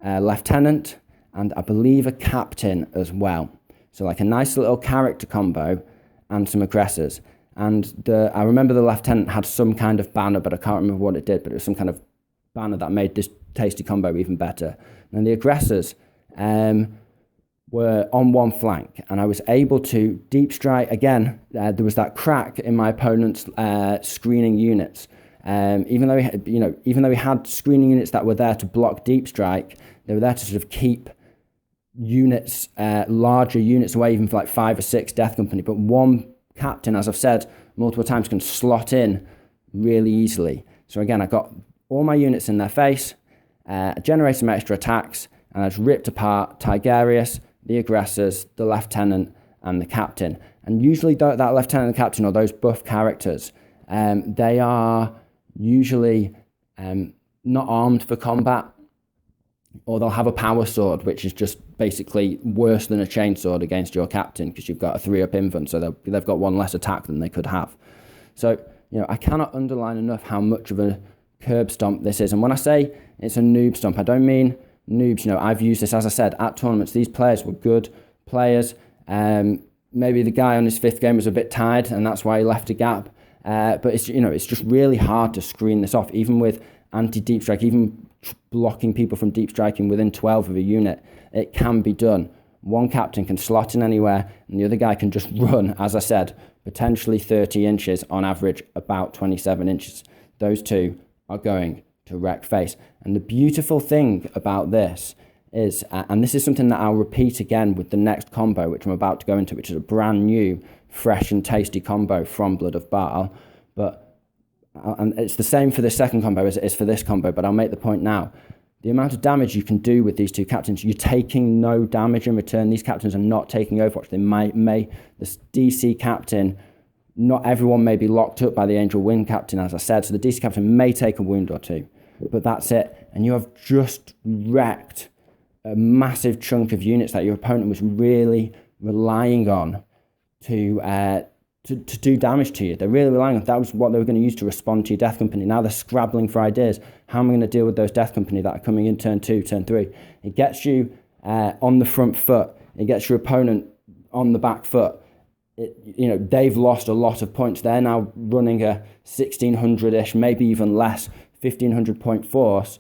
a lieutenant, and I believe a captain as well. So like a nice little character combo and some aggressors. And I remember the lieutenant had some kind of banner, but I can't remember what it did, but it was some kind of banner that made this tasty combo even better. And the aggressors... were on 1 flank, and I was able to deep strike again. There was that crack in my opponent's screening units. Even though he had screening units that were there to block deep strike, they were there to sort of keep units, larger units away, even for like 5 or 6 Death Company. But 1 captain, as I've said multiple times, can slot in really easily. So again, I got all my units in their face, generated some extra attacks, and I just ripped apart Tigerius, the aggressors, the lieutenant, and the captain. And usually that lieutenant and captain, or those buff characters, they are usually not armed for combat, or they'll have a power sword, which is just basically worse than a chainsword against your captain, because you've got a 3-up invuln, so they've got one less attack than they could have. So, I cannot underline enough how much of a curb stomp this is. And when I say it's a noob stomp, I don't mean noobs. I've used this, as I said, at tournaments. These players were good players. Maybe the guy on his 5th game was a bit tired, and that's why he left a gap. But it's just really hard to screen this off, even with anti-deep strike, even blocking people from deep striking within 12 of a unit. It can be done. One captain can slot in anywhere, and the other guy can just run, as I said, potentially 30 inches, on average about 27 inches. Those two are going to wreck face. And the beautiful thing about this is, and this is something that I'll repeat again with the next combo, which I'm about to go into, which is a brand new, fresh and tasty combo from Blood of Baal. And it's the same for this second combo as it is for this combo, but I'll make the point now. The amount of damage you can do with these two captains, you're taking no damage in return. These captains are not taking Overwatch. This DC captain, not everyone may be locked up by the Angel Wind captain, as I said, so the DC captain may take a wound or two, but that's it. And you have just wrecked a massive chunk of units that your opponent was really relying on to do damage to you. They're really relying on that. Was what they were going to use to respond to your Death Company. Now they're scrabbling for ideas. How am I going to deal with those Death Company that are coming in turn 2, turn 3? It gets you on the front foot. It gets your opponent on the back foot. They've lost a lot of points. They're now running a 1,600-ish, maybe even less, 1,500 point force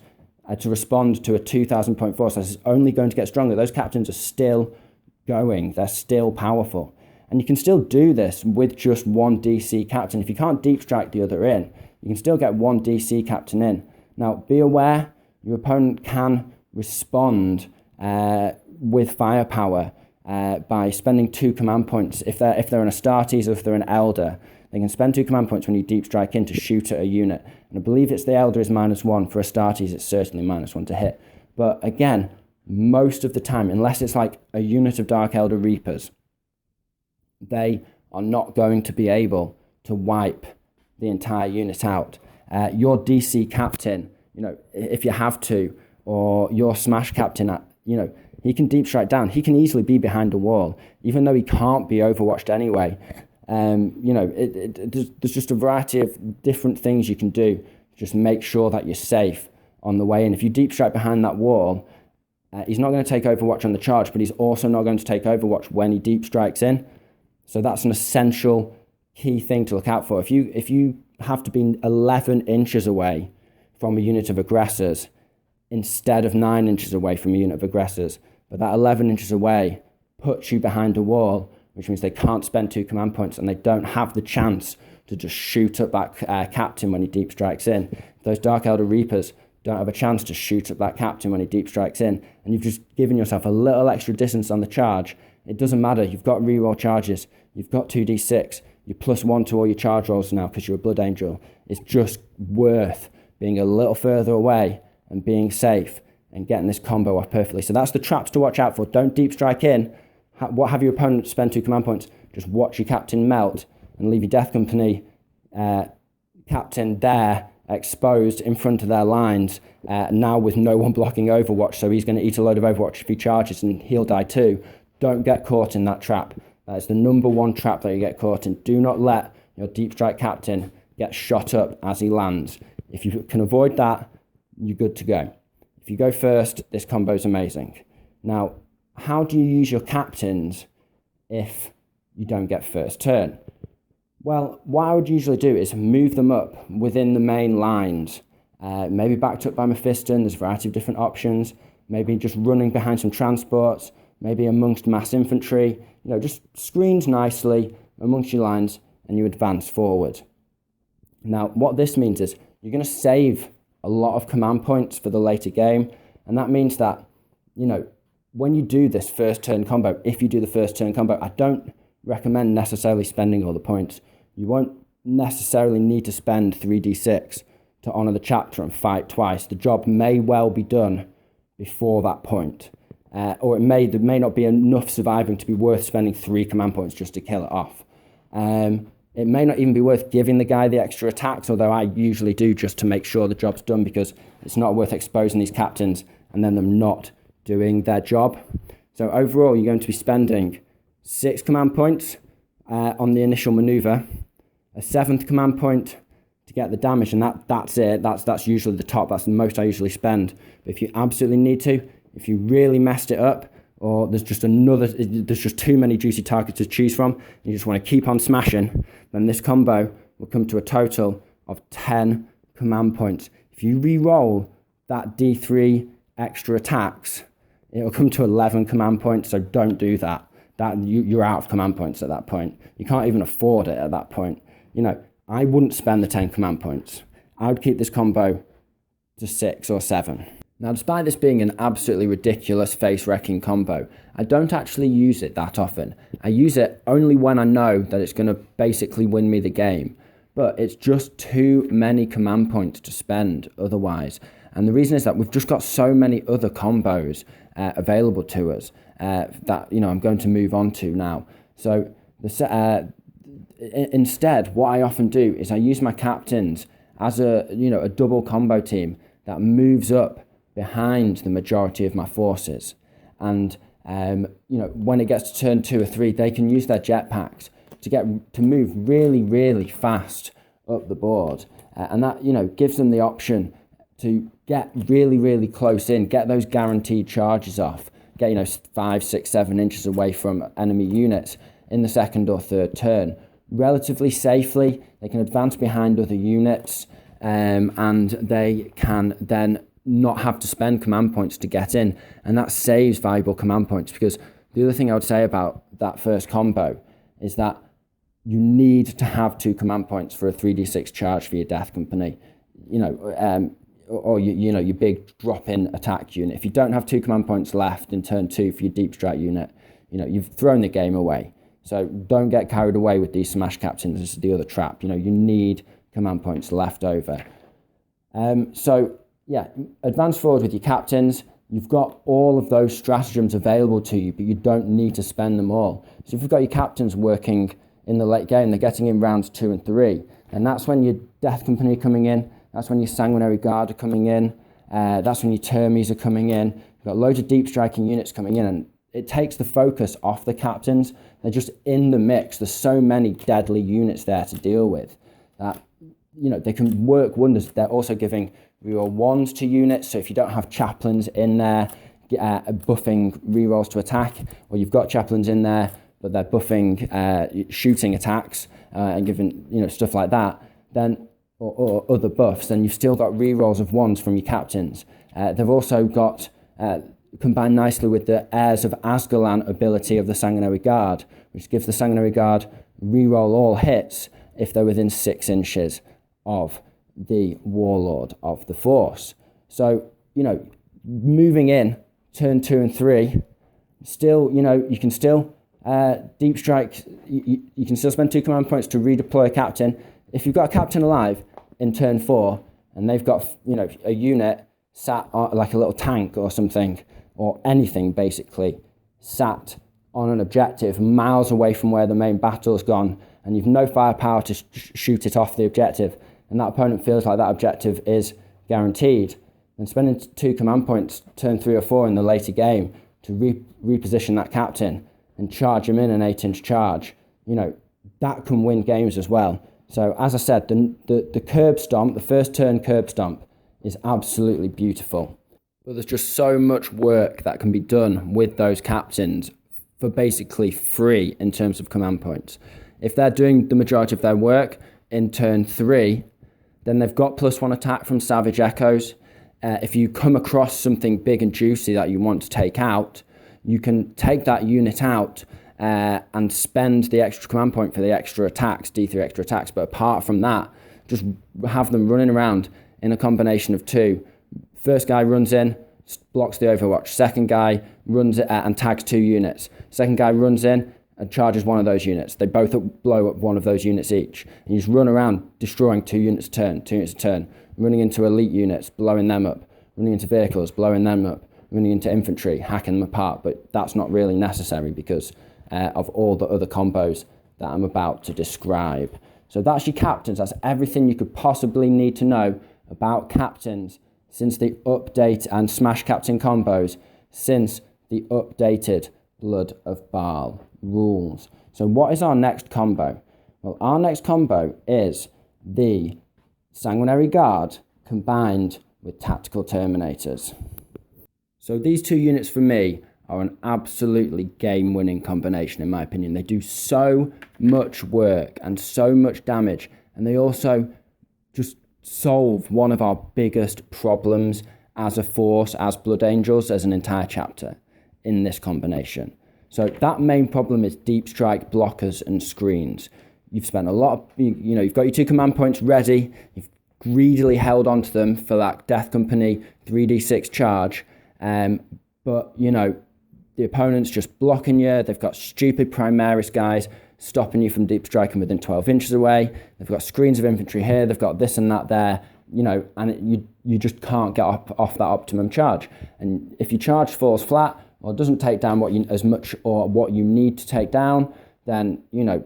to respond to a 2,000 point force. This is only going to get stronger. Those captains are still going. They're still powerful. And you can still do this with just one DC captain. If you can't deep strike the other in, you can still get one DC captain in. Now, be aware, your opponent can respond with firepower by spending 2 command points. If they're in Astartes or if they're an Elder, they can spend 2 command points when you deep strike in to shoot at a unit. And I believe it's the Elder is -1. For Astartes, it's certainly -1 to hit. But again, most of the time, unless it's like a unit of Dark Elder Reapers, they are not going to be able to wipe the entire unit out. Your DC captain, if you have to, or your Smash captain, he can deep strike down. He can easily be behind a wall, even though he can't be overwatched anyway. There's just a variety of different things you can do. Just make sure that you're safe on the way in. If you deep strike behind that wall, he's not going to take Overwatch on the charge, but he's also not going to take Overwatch when he deep strikes in. So that's an essential key thing to look out for. If you have to be 11 inches away from a unit of aggressors instead of 9 inches away from a unit of aggressors, but that 11 inches away puts you behind a wall, which means they can't spend 2 command points and they don't have the chance to just shoot up that captain when he deep strikes in. Those Dark Elder Reapers don't have a chance to shoot up that captain when he deep strikes in, and you've just given yourself a little extra distance on the charge. It doesn't matter. You've got reroll charges. You've got 2d6. You're +1 to all your charge rolls now because you're a Blood Angel. It's just worth being a little further away and being safe and getting this combo off perfectly. So that's the traps to watch out for. Don't deep strike in. Have your opponent spend 2 command points. Just watch your captain melt and leave your Death Company captain there exposed in front of their lines, now with no one blocking Overwatch, so he's going to eat a load of Overwatch if he charges and he'll die too. Don't get caught in that trap. That is the number 1 trap that you get caught in. Do not let your deep strike captain get shot up as he lands. If you can avoid that, you're good to go. If you go first, this combo is amazing. Now, how do you use your captains if you don't get first turn? Well, what I would usually do is move them up within the main lines. Maybe backed up by Mephiston. There's a variety of different options. Maybe just running behind some transports. Maybe amongst mass infantry, just screens nicely amongst your lines and you advance forward. Now, what this means is you're going to save a lot of command points for the later game. And that means that, when you do this first turn combo, if you do the first turn combo, I don't recommend necessarily spending all the points. You won't necessarily need to spend 3d6 to honour the chapter and fight twice. The job may well be done before that point. Or there may not be enough surviving to be worth spending 3 command points just to kill it off. It may not even be worth giving the guy the extra attacks, although I usually do just to make sure the job's done, because it's not worth exposing these captains and then them not doing their job. So overall, you're going to be spending 6 command points on the initial manoeuvre, a 7th command point to get the damage, and that's it. That's usually the top. That's the most I usually spend. But if you absolutely need to, if you really messed it up, or there's just too many juicy targets to choose from, and you just want to keep on smashing, then this combo will come to a total of 10 command points. If you re-roll that D3 extra attacks, it'll come to 11 command points, so don't do that. You're out of command points at that point. You can't even afford it at that point. I wouldn't spend the 10 command points. I would keep this combo to 6 or 7. Now, despite this being an absolutely ridiculous face-wrecking combo, I don't actually use it that often. I use it only when I know that it's going to basically win me the game. But it's just too many command points to spend otherwise. And the reason is that we've just got so many other combos available to us that I'm going to move on to now. So instead, what I often do is I use my captains as a double combo team that moves up behind the majority of my forces, and when it gets to turn 2 or 3, they can use their jetpacks to move really, really fast up the board, and that gives them the option to get really, really close in, get those guaranteed charges off, get 5, 6, 7 inches away from enemy units in the 2nd or 3rd turn relatively safely. They can advance behind other units, and they can then not have to spend command points to get in, and that saves valuable command points. Because the other thing I would say about that first combo is that you need to have 2 command points for a 3d6 charge for your death company, or your big drop-in attack unit. If you don't have 2 command points left in turn 2 for your deep strike unit, you've thrown the game away. So don't get carried away with these smash captains. This is the other trap. You need command points left over. Advance forward with your captains. You've got all of those stratagems available to you, but you don't need to spend them all. So if you've got your captains working in the late game, they're getting in rounds 2 and 3, and that's when your death company are coming in, that's when your sanguinary guard are coming in, that's when your termies are coming in. You've got loads of deep striking units coming in, and it takes the focus off the captains. They're just in the mix. There's so many deadly units there to deal with that they can work wonders. They're also giving reroll 1s to units, so if you don't have chaplains in there buffing rerolls to attack, or you've got chaplains in there but they're buffing shooting attacks and giving stuff like that, then or other buffs, then you've still got rerolls of 1s from your captains. They've also got combined nicely with the Heirs of Asgalan ability of the Sanguinary Guard, which gives the Sanguinary Guard reroll all hits if they're within 6 inches of the Warlord of the Force. So, moving in turn 2 and 3, still, you can still deep strike, you can still spend 2 command points to redeploy a captain. If you've got a captain alive in turn 4 and they've got, a unit sat on, like a little tank or something, or anything basically, sat on an objective miles away from where the main battle's gone, and you've no firepower to shoot it off the objective, and that opponent feels like that objective is guaranteed, then spending 2 command points turn 3 or 4 in the later game to reposition that captain and charge him in an 8-inch charge, that can win games as well. So as I said, the curb stomp, the first turn curb stomp, is absolutely beautiful. But there's just so much work that can be done with those captains for basically free in terms of command points. If they're doing the majority of their work in turn 3, then they've got +1 attack from Savage Echoes. If you come across something big and juicy that you want to take out, you can take that unit out and spend the extra command point for the extra attacks, D3 extra attacks. But apart from that, just have them running around in a combination of 2. First guy runs in, blocks the Overwatch. Second guy runs and tags 2 units. Second guy runs in and charges one of those units. They both blow up one of those units each. And you just run around destroying 2 units a turn, running into elite units, blowing them up, running into vehicles, blowing them up, running into infantry, hacking them apart. But that's not really necessary because of all the other combos that I'm about to describe. So that's your captains. That's everything you could possibly need to know about captains since the update, and smash captain combos since the updated Blood of Baal rules. So what is our next combo? Well, our next combo is the Sanguinary Guard combined with Tactical Terminators. So these 2 units for me are an absolutely game-winning combination in my opinion. They do so much work and so much damage, and they also just solve one of our biggest problems as a force, as Blood Angels, as an entire chapter in this combination. So that main problem is deep strike, blockers and screens. You've spent a lot of, you've got your 2 command points ready, you've greedily held onto them for that Death Company 3d6 charge, but the opponent's just blocking you. They've got stupid Primaris guys stopping you from deep striking within 12 inches away. They've got screens of infantry here. They've got this and that there, and you just can't get off that optimum charge. And if your charge falls flat or doesn't take down as much or what you need to take down, then you're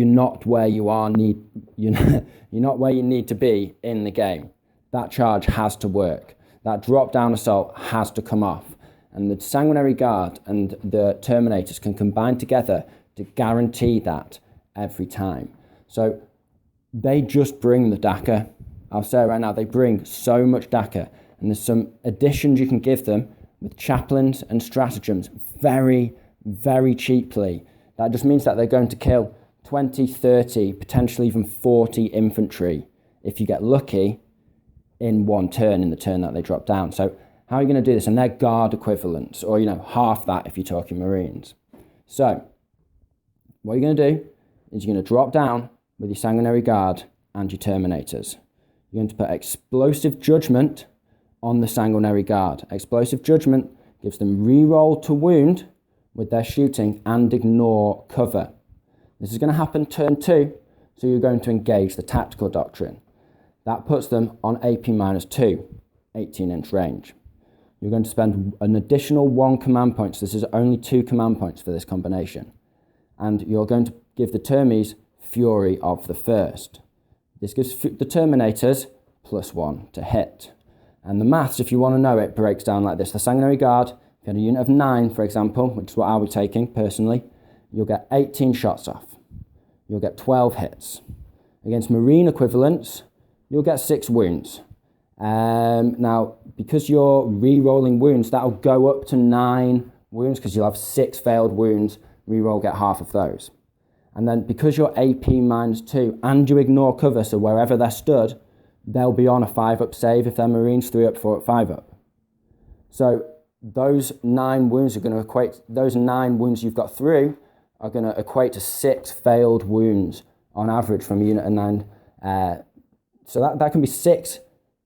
not where you need to be in the game. That charge has to work. That drop down assault has to come off. And the Sanguinary Guard and the Terminators can combine together to guarantee that every time. So they just bring the Daka. I'll say it right now, they bring so much Daka. And there's some additions you can give them with chaplains and stratagems very, very cheaply. That just means that they're going to kill 20, 30, potentially even 40 infantry if you get lucky in one turn, in the turn that they drop down. So how are you going to do this? And they're guard equivalents, or half that if you're talking Marines. So what you're going to do is you're going to drop down with your Sanguinary Guard and your Terminators. You're going to put Explosive Judgment on the Sanguinary Guard. Explosive Judgment gives them reroll to wound with their shooting and ignore cover. This is going to happen turn 2, so you're going to engage the Tactical Doctrine. That puts them on AP -2, 18-inch range. You're going to spend an additional 1 command point, so this is only 2 command points for this combination. And you're going to give the Termies Fury of the First. This gives the Terminators +1 to hit. And the maths, if you want to know it, breaks down like this. The Sanguinary Guard, if you had a unit of 9, for example, which is what I'll be taking personally, you'll get 18 shots off. You'll get 12 hits. Against Marine equivalents, you'll get 6 wounds. Now, because you're re-rolling wounds, that'll go up to 9 wounds because you'll have 6 failed wounds. Re-roll, get half of those. And then because you're AP -2 and you ignore cover, so wherever they're stood, they'll be on a 5-up save if they're Marines, 3-up, 4-up, 5-up. So those 9 wounds are going to equate, those 9 wounds you've got through are going to equate to 6 failed wounds on average from a unit of 9. So that can be 6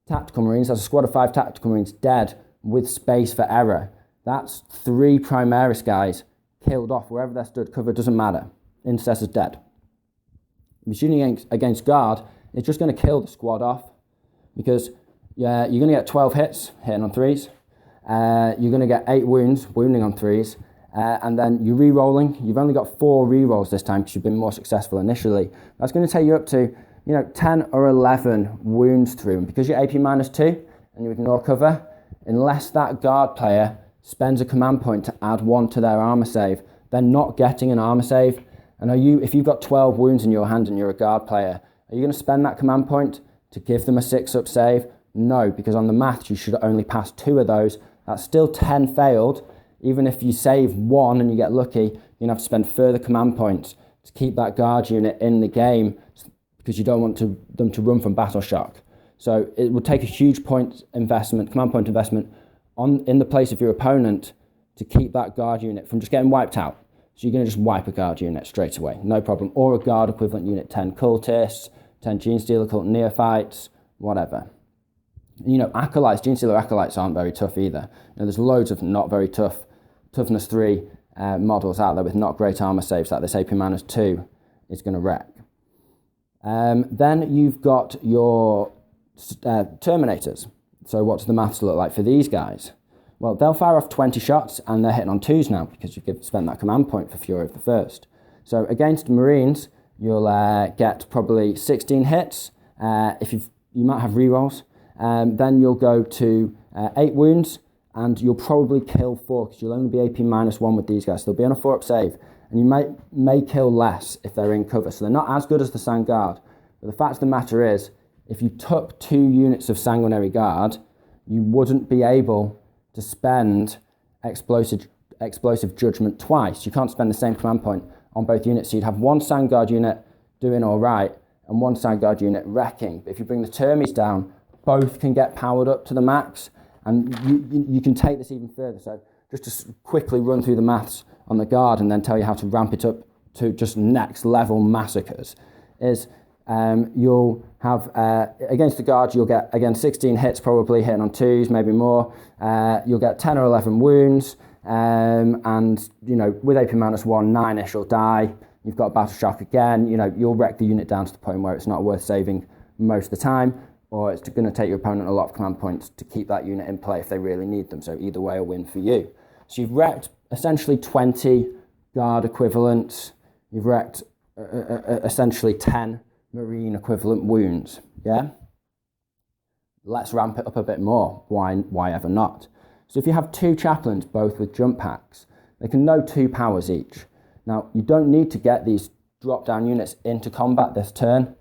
Tactical Marines. That's a squad of 5 Tactical Marines dead with space for error. That's 3 Primaris guys killed off wherever they're stood. Cover doesn't matter. Intercessor's dead. If you're shooting against Guard, it's just going to kill the squad off because you're going to get 12 hits hitting on 3s. You're going to get 8 wounds wounding on 3s. And then you're re-rolling. You've only got 4 re-rolls this time because you've been more successful initially. That's going to take you up to 10 or 11 wounds through. And because you're AP -2 and you ignore cover, unless that Guard player spends a command point to add 1 to their armor save, they're not getting an armor save. And if you've got 12 wounds in your hand and you're a Guard player, are you going to spend that command point to give them a 6-up save? No, because on the maths you should only pass 2 of those. That's still 10 failed. Even if you save 1 and you get lucky, you're going to have to spend further command points to keep that Guard unit in the game because you don't want them to run from battle shock. So it would take a huge command point investment in the place of your opponent to keep that Guard unit from just getting wiped out. So you're going to just wipe a Guard unit straight away, no problem. Or a Guard equivalent unit, 10 cultists, 10 Genestealer cult neophytes, whatever. Acolytes, Genestealer acolytes aren't very tough either. There's loads of not very tough, toughness 3 models out there with not great armor saves that this AP-2 is going to wreck. Then you've got your terminators. So what's the maths look like for these guys? Well, they'll fire off 20 shots and they're hitting on 2s now because you've spent that command point for Fury of the First. So against Marines, you'll get probably 16 hits. If you might have rerolls. Then you'll go to 8 wounds and you'll probably kill 4 because you'll only be AP-1 with these guys. So they'll be on a 4-up save and you may kill less if they're in cover. So they're not as good as the Sanguard. But the fact of the matter is, if you took 2 units of Sanguinary Guard, you wouldn't be able to spend explosive judgment twice. You can't spend the same command point on both units. So you'd have one Sanguard unit doing all right and one Sanguard unit wrecking. But if you bring the Termies down, both can get powered up to the max, and you can take this even further. So just to quickly run through the maths on the Guard and then tell you how to ramp it up to just next level massacres is you'll have, against the Guard, you'll get, again, 16 hits probably, hitting on 2s, maybe more. You'll get 10 or 11 wounds, and, you know, with AP-1, 9-ish will die. You've got Battle Shock again. You know, you'll wreck the unit down to the point where it's not worth saving most of the time, or it's going to take your opponent a lot of command points to keep that unit in play if they really need them. So either way, a win for you. So you've wrecked essentially 20 Guard equivalents. You've wrecked essentially 10 Marine equivalent wounds. Yeah? Let's ramp it up a bit more. Why ever not? So if you have 2 chaplains, both with jump packs, they can know 2 powers each. Now, you don't need to get these drop-down units into combat this turn.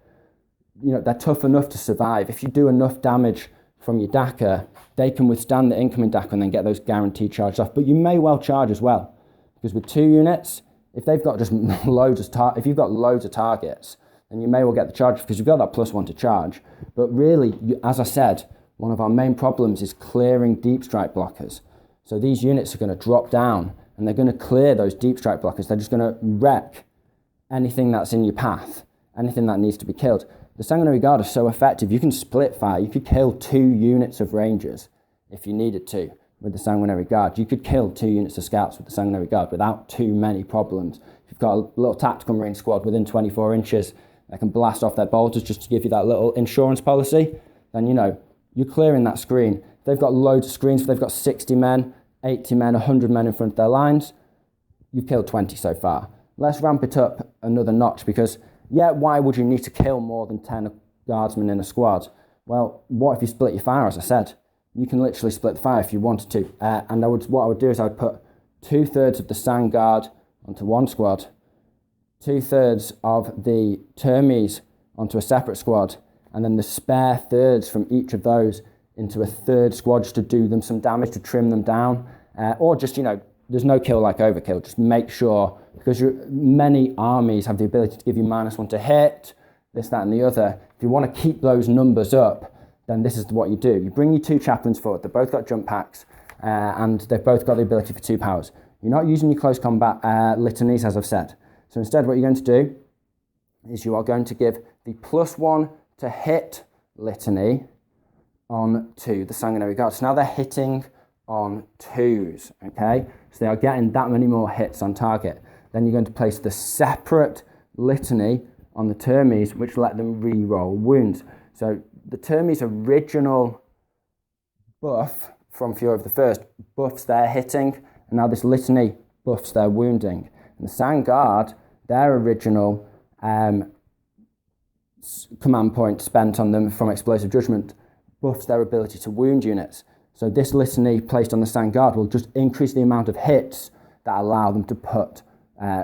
You know, they're tough enough to survive. If you do enough damage from your Daka, they can withstand the incoming Daka and then get those guaranteed charges off. But you may well charge as well, because with 2 units, if they've got just if you've got loads of targets, then you may well get the charge because you've got that +1 to charge. But really, as I said, one of our main problems is clearing deep strike blockers. So these units are going to drop down and they're going to clear those deep strike blockers. They're just going to wreck anything that's in your path, anything that needs to be killed. The Sanguinary Guard are so effective, you can split fire. You could kill 2 units of Rangers if you needed to with the Sanguinary Guard. You could kill 2 units of Scouts with the Sanguinary Guard without too many problems. If you've got a little tactical Marine squad within 24 inches that can blast off their bolters just to give you that little insurance policy, then, you know, you're clearing that screen. If they've got loads of screens, if they've got 60 men, 80 men, 100 men in front of their lines, you've killed 20 so far. Let's ramp it up another notch because, yeah, why would you need to kill more than 10 guardsmen in a squad? Well, what if you split your fire, as I said? You can literally split the fire if you wanted to. And what I would do is I would put 2/3 of the Sand Guard onto one squad, 2/3 of the Termies onto a separate squad, and then the spare thirds from each of those into a 3rd squad just to do them some damage, to trim them down. Or just, you know, there's no kill like overkill. Just make sure, because many armies have the ability to give you -1 to hit, this, that, and the other. If you want to keep those numbers up, then this is what you do. You bring your 2 chaplains forward. They've both got jump packs, and they've both got the ability for 2 powers. You're not using your close combat litanies, as I've said. So instead, what you're going to do is you are going to give the +1 to hit litany on to the Sanguinary Guard. So now they're hitting on 2s, okay? So they are getting that many more hits on target. Then you're going to place the separate litany on the Termies, which let them re-roll wounds. So the Termies' original buff from Fury of the First buffs their hitting, and now this litany buffs their wounding. And the Sand Guard, their original command point spent on them from Explosive Judgment buffs their ability to wound units. So this litany placed on the Sand Guard will just increase the amount of hits that allow them to put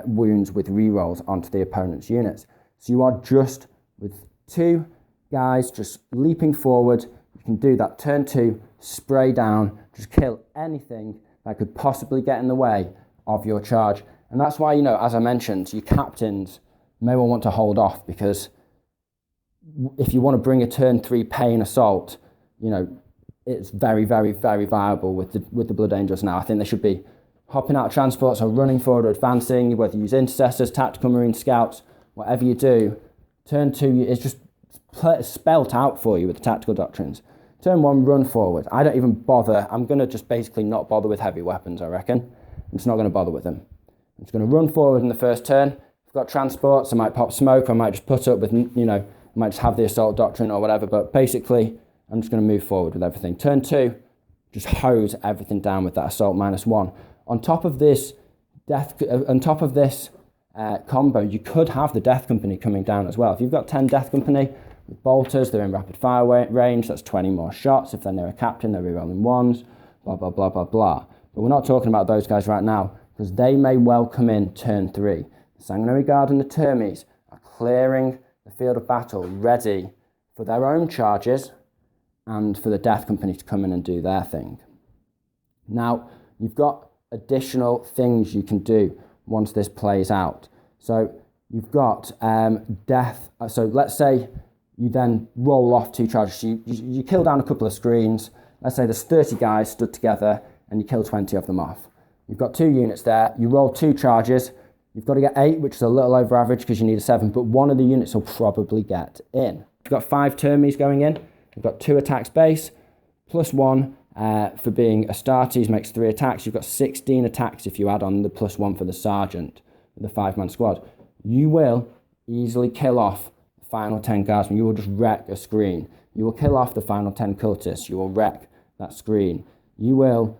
wounds with rerolls onto the opponent's units. So you are just with 2 guys just leaping forward. You can do that turn 2, spray down, just kill anything that could possibly get in the way of your charge. And that's why, you know, as I mentioned, your captains may well want to hold off, because if you want to bring a turn 3 pain assault, you know, it's very, very, very viable with the Blood Angels now. I think they should be hopping out of transports or running forward or advancing, whether you use intercessors, tactical Marine scouts, whatever you do. Turn 2 is just spelt out for you with the tactical doctrines. Turn 1, run forward. I don't even bother. I'm going to just basically not bother with heavy weapons, I reckon. I'm just not going to bother with them. I'm just going to run forward in the first turn. If I've got transports, I might pop smoke, I might just put up with, I might just have the assault doctrine or whatever, but basically, I'm just going to move forward with everything. Turn 2, just hose everything down with that assault -1. On top of this combo, you could have the Death Company coming down as well. If you've got 10 Death Company with bolters, they're in rapid fire range, that's 20 more shots. If they're near a captain, they're rerolling 1s, blah, blah, blah, blah, blah. But we're not talking about those guys right now, because they may well come in turn 3. The Sanguinary Guard and the Termies are clearing the field of battle, ready for their own charges and for the Death Company to come in and do their thing. Now, you've got additional things you can do once this plays out. So you've got death. So let's say you then roll off 2 charges. So you kill down a couple of screens. Let's say there's 30 guys stood together and you kill 20 of them off. You've got 2 units there. You roll 2 charges. You've got to get 8, which is a little over average because you need a 7, but one of the units will probably get in. You've got 5 Termies going in. You've got 2 attacks base, +1 for being Astartes makes 3 attacks. You've got 16 attacks if you add on the +1 for the Sergeant, the 5-man squad. You will easily kill off the final 10 guardsmen. You will just wreck a screen. You will kill off the final 10 cultists. You will wreck that screen. You will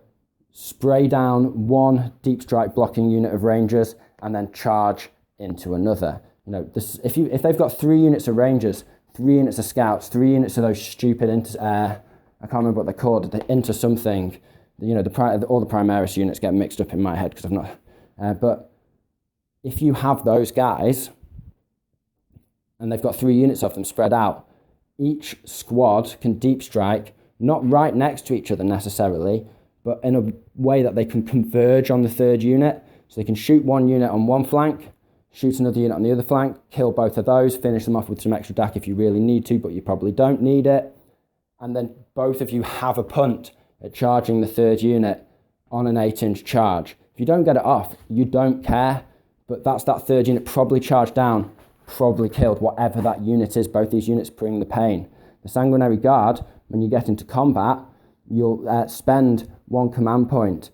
spray down 1 deep strike blocking unit of rangers and then charge into another. If they've got 3 units of rangers, 3 units of scouts, 3 units of those stupid I can't remember what they're called, into something, all the Primaris units get mixed up in my head because I've not, but if you have those guys and they've got 3 units of them spread out, each squad can deep strike, not right next to each other necessarily, but in a way that they can converge on the 3rd unit. So they can shoot 1 unit on one flank, shoot another unit on the other flank, kill both of those, finish them off with some extra DAC if you really need to, but you probably don't need it. And then both of you have a punt at charging the 3rd unit on an 8-inch charge. If you don't get it off, you don't care, but that's that 3rd unit probably charged down, probably killed whatever that unit is. Both these units bring the pain. The Sanguinary Guard, when you get into combat, you'll spend 1 command point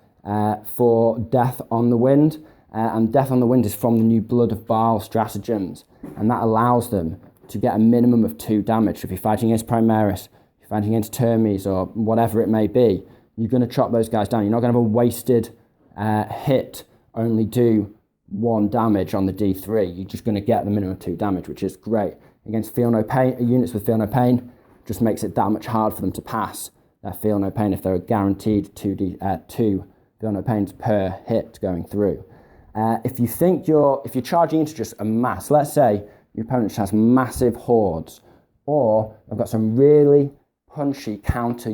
for Death on the Wind, and Death on the Wind is from the new Blood of Baal stratagems, and that allows them to get a minimum of 2 damage. So if you're fighting against Primaris, fighting against Termies or whatever it may be, you're going to chop those guys down. You're not going to have a wasted hit, only do 1 damage on the D3. You're just going to get the minimum of 2 damage, which is great. Against Feel No Pain, units with Feel No Pain, just makes it that much harder for them to pass their Feel No Pain if they're guaranteed 2 Feel No Pains per hit going through. If you're charging into just a mass, let's say your opponent just has massive hordes, or they've got some really punchy counter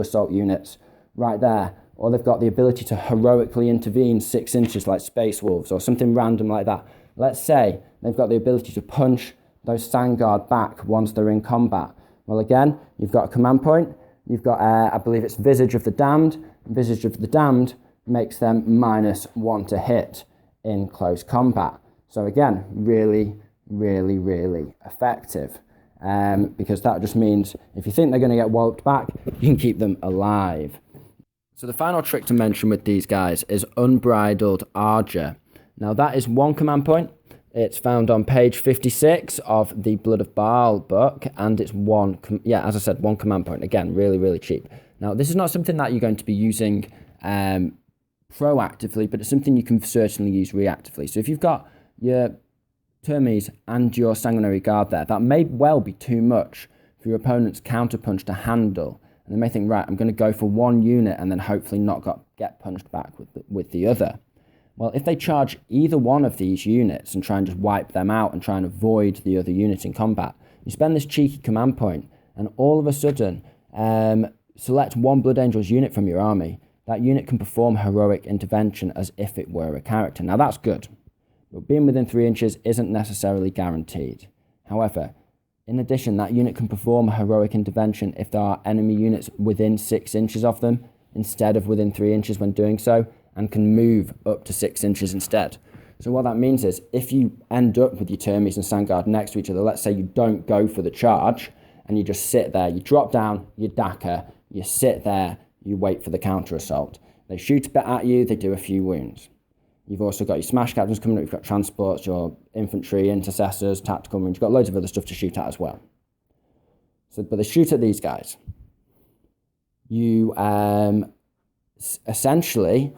assault units right there, or they've got the ability to heroically intervene 6 inches like Space Wolves or something random like that. Let's say they've got the ability to punch those Sandguard back once they're in combat. Well, again, you've got a command point. You've got, I believe it's Visage of the Damned. Visage of the Damned makes them -1 to hit in close combat. So again, really, really, really effective. Because that just means if you think they're going to get walloped back, you can keep them alive. So the final trick to mention with these guys is Unbridled Ardour. Now that is 1 command point. It's found on page 56 of the Blood of Baal book, and it's 1 command point. Again, really, really cheap. Now this is not something that you're going to be using proactively, but it's something you can certainly use reactively. So if you've got your Termies and your Sanguinary Guard there, that may well be too much for your opponent's counterpunch to handle. And they may think, right, I'm going to go for 1 unit and then hopefully not get punched back with the other. Well, if they charge either one of these units and try and just wipe them out and try and avoid the other unit in combat, you spend this cheeky command point and all of a sudden select 1 Blood Angels unit from your army. That unit can perform heroic intervention as if it were a character. Now that's good, but being within 3 inches isn't necessarily guaranteed. However, in addition, that unit can perform a heroic intervention if there are enemy units within 6 inches of them instead of within 3 inches when doing so, and can move up to 6 inches instead. So what that means is, if you end up with your Termies and Sandguard next to each other, let's say you don't go for the charge, and you just sit there, you drop down, you dacker, you sit there, you wait for the counter assault. They shoot a bit at you, they do a few wounds. You've also got your smash captains coming up. You've got transports, your infantry, intercessors, tactical marines. You've got loads of other stuff to shoot at as well. So, but they shoot at these guys. You essentially,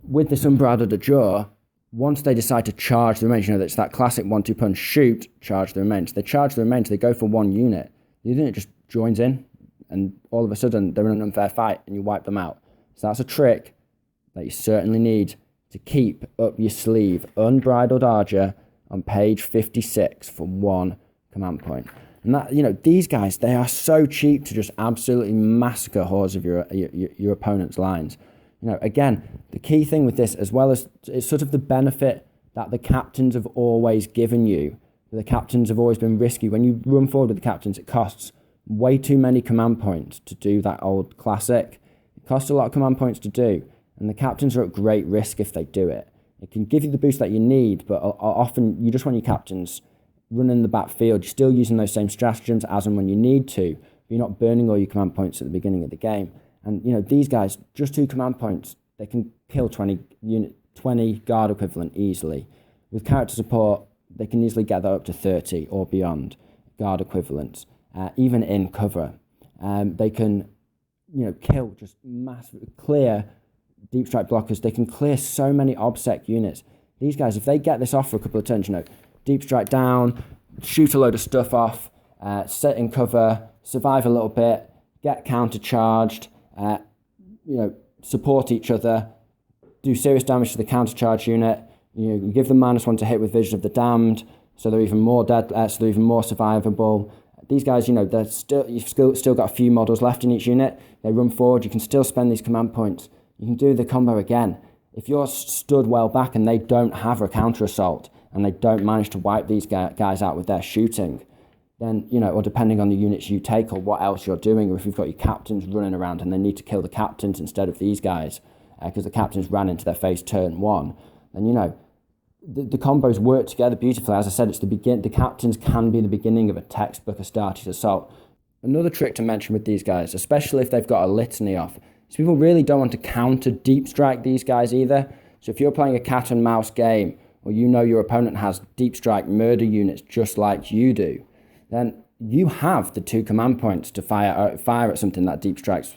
with this Umbrado de Jure, once they decide to charge the remains, it's that classic 1-2 punch, shoot, charge the remains. They charge the remains, they go for one unit. The unit just joins in, and all of a sudden they're in an unfair fight, and you wipe them out. So that's a trick that you certainly need to keep up your sleeve. Unbridled Ardor on page 56 for one command point. And that, these guys, they are so cheap to just absolutely massacre hordes of your opponent's lines. Again, the key thing with this, as well as it's sort of the benefit that the captains have always given you. The captains have always been risky. When you run forward with the captains, it costs way too many command points to do that old classic. It costs a lot of command points to do, and the captains are at great risk if they do it. It can give you the boost that you need, but often you just want your captains running the backfield. You're still using those same stratagems as and when you need to, but you're not burning all your command points at the beginning of the game. And, these guys, just 2 command points, they can kill 20 guard equivalent easily. With character support, they can easily get that up to 30 or beyond guard equivalents, even in cover. They can, kill just massive, clear deep strike blockers. They can clear so many obsec units. These guys, if they get this off for a couple of turns, deep strike down, shoot a load of stuff off, sit in cover, survive a little bit, get countercharged, support each other, do serious damage to the countercharge unit. You give them -1 to hit with Vision of the Damned, so they're even more dead, so they're even more survivable. These guys, you've still got a few models left in each unit. They run forward. You can still spend these command points. You can do the combo again. If you're stood well back and they don't have a counter assault and they don't manage to wipe these guys out with their shooting, then, or depending on the units you take or what else you're doing, or if you've got your captains running around and they need to kill the captains instead of these guys, because the captains ran into their face turn 1, then, the combos work together beautifully. As I said, the captains can be the beginning of a textbook Astartes assault. Another trick to mention with these guys, especially if they've got a litany off, is people really don't want to counter deep strike these guys either. So if you're playing a cat and mouse game, or your opponent has deep strike murder units just like you do, then you have the 2 command points to fire at something that deep strikes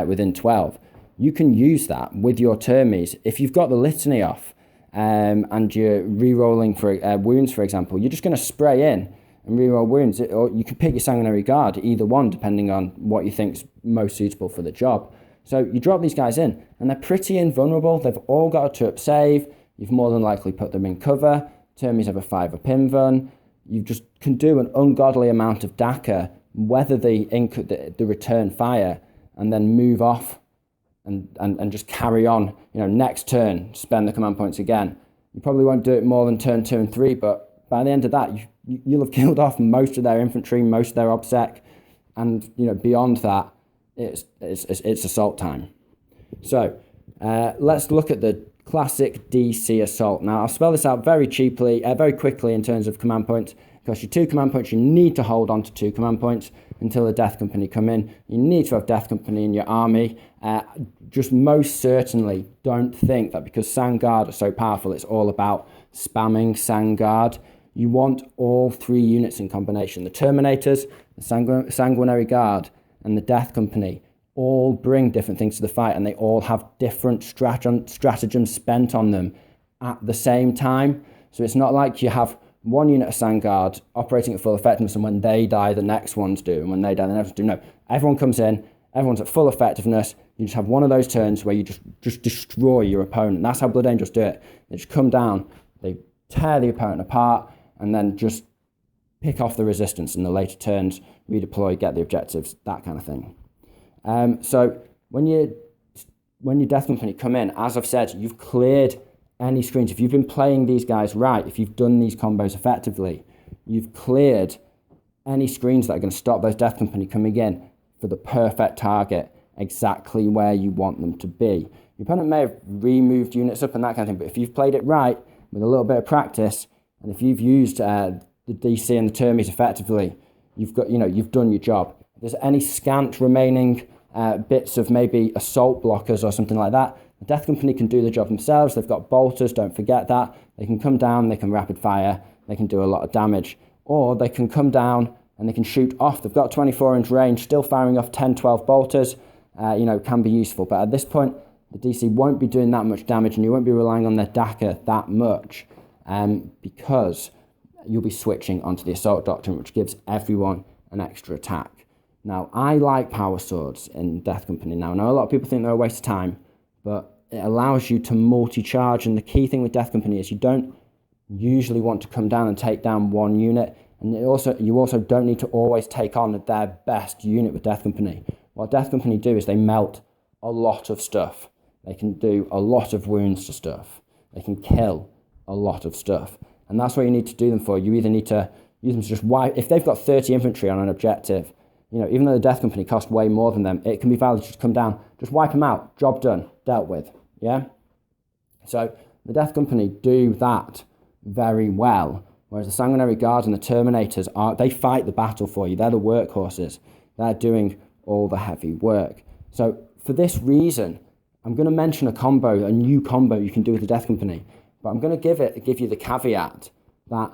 within 12. You can use that with your termies. If you've got the litany off and you're re-rolling for wounds, for example, you're just going to spray in and re-roll wounds. Or you can pick your Sanguinary Guard, either one, depending on what you think's most suitable for the job. So you drop these guys in, and they're pretty invulnerable. They've all got a 2-up save. You've more than likely put them in cover. Termies have a 5-up invuln. You just can do an ungodly amount of DACA, weather the return fire, and then move off and just carry on. Next turn, spend the command points again. You probably won't do it more than turn 2 and 3, but by the end of that, you'll have killed off most of their infantry, most of their obsec, and beyond that, it's assault time. So let's look at the classic DC assault. Now, I'll spell this out very quickly in terms of command points. Because your 2 command points, you need to hold on to 2 command points until the Death Company come in. You need to have Death Company in your army. Just most certainly don't think that because Sangard are so powerful, it's all about spamming Sangard. You want all 3 units in combination. The Terminators, the Sanguinary Guard, and the Death Company all bring different things to the fight, and they all have different stratagems spent on them at the same time. So it's not like you have one unit of Sangard operating at full effectiveness, and when they die, the next ones do, and when they die, the next ones do. No, everyone comes in, everyone's at full effectiveness. You just have one of those turns where you just destroy your opponent. That's how Blood Angels do it. They just come down, they tear the opponent apart, and then just pick off the resistance in the later turns, redeploy, get the objectives, that kind of thing. So when your Death Company come in, as I've said, you've cleared any screens. If you've been playing these guys right, if you've done these combos effectively, you've cleared any screens that are going to stop those Death Company coming in for the perfect target, exactly where you want them to be. Your opponent may have removed units up and that kind of thing, but if you've played it right with a little bit of practice, and if you've used the DC and the termies effectively, you've done your job. If there's any scant remaining bits of maybe assault blockers or something like that, The Death Company can do the job themselves. They've got bolters, don't forget that. They can come down, they can rapid fire, they can do a lot of damage. Or they can come down and they can shoot off. They've got 24-inch range, still firing off 10, 12 bolters, can be useful. But at this point, the DC won't be doing that much damage, and you won't be relying on their Daka that much, because you'll be switching onto the Assault Doctrine, which gives everyone an extra attack. Now, I like power swords in Death Company. Now, I know a lot of people think they're a waste of time, but it allows you to multi-charge, and the key thing with Death Company is you don't usually want to come down and take down one unit, and you also don't need to always take on their best unit with Death Company. What Death Company do is they melt a lot of stuff. They can do a lot of wounds to stuff. They can kill a lot of stuff. And that's what you need to do them for. You either need to use them to just wipe. If they've got 30 infantry on an objective, even though the Death Company cost way more than them, it can be valid to just come down, just wipe them out, job done, dealt with, yeah? So the Death Company do that very well, whereas the Sanguinary Guard and the Terminators, they fight the battle for you. They're the workhorses. They're doing all the heavy work. So for this reason, I'm going to mention a new combo you can do with the Death Company, but I'm going to give you the caveat that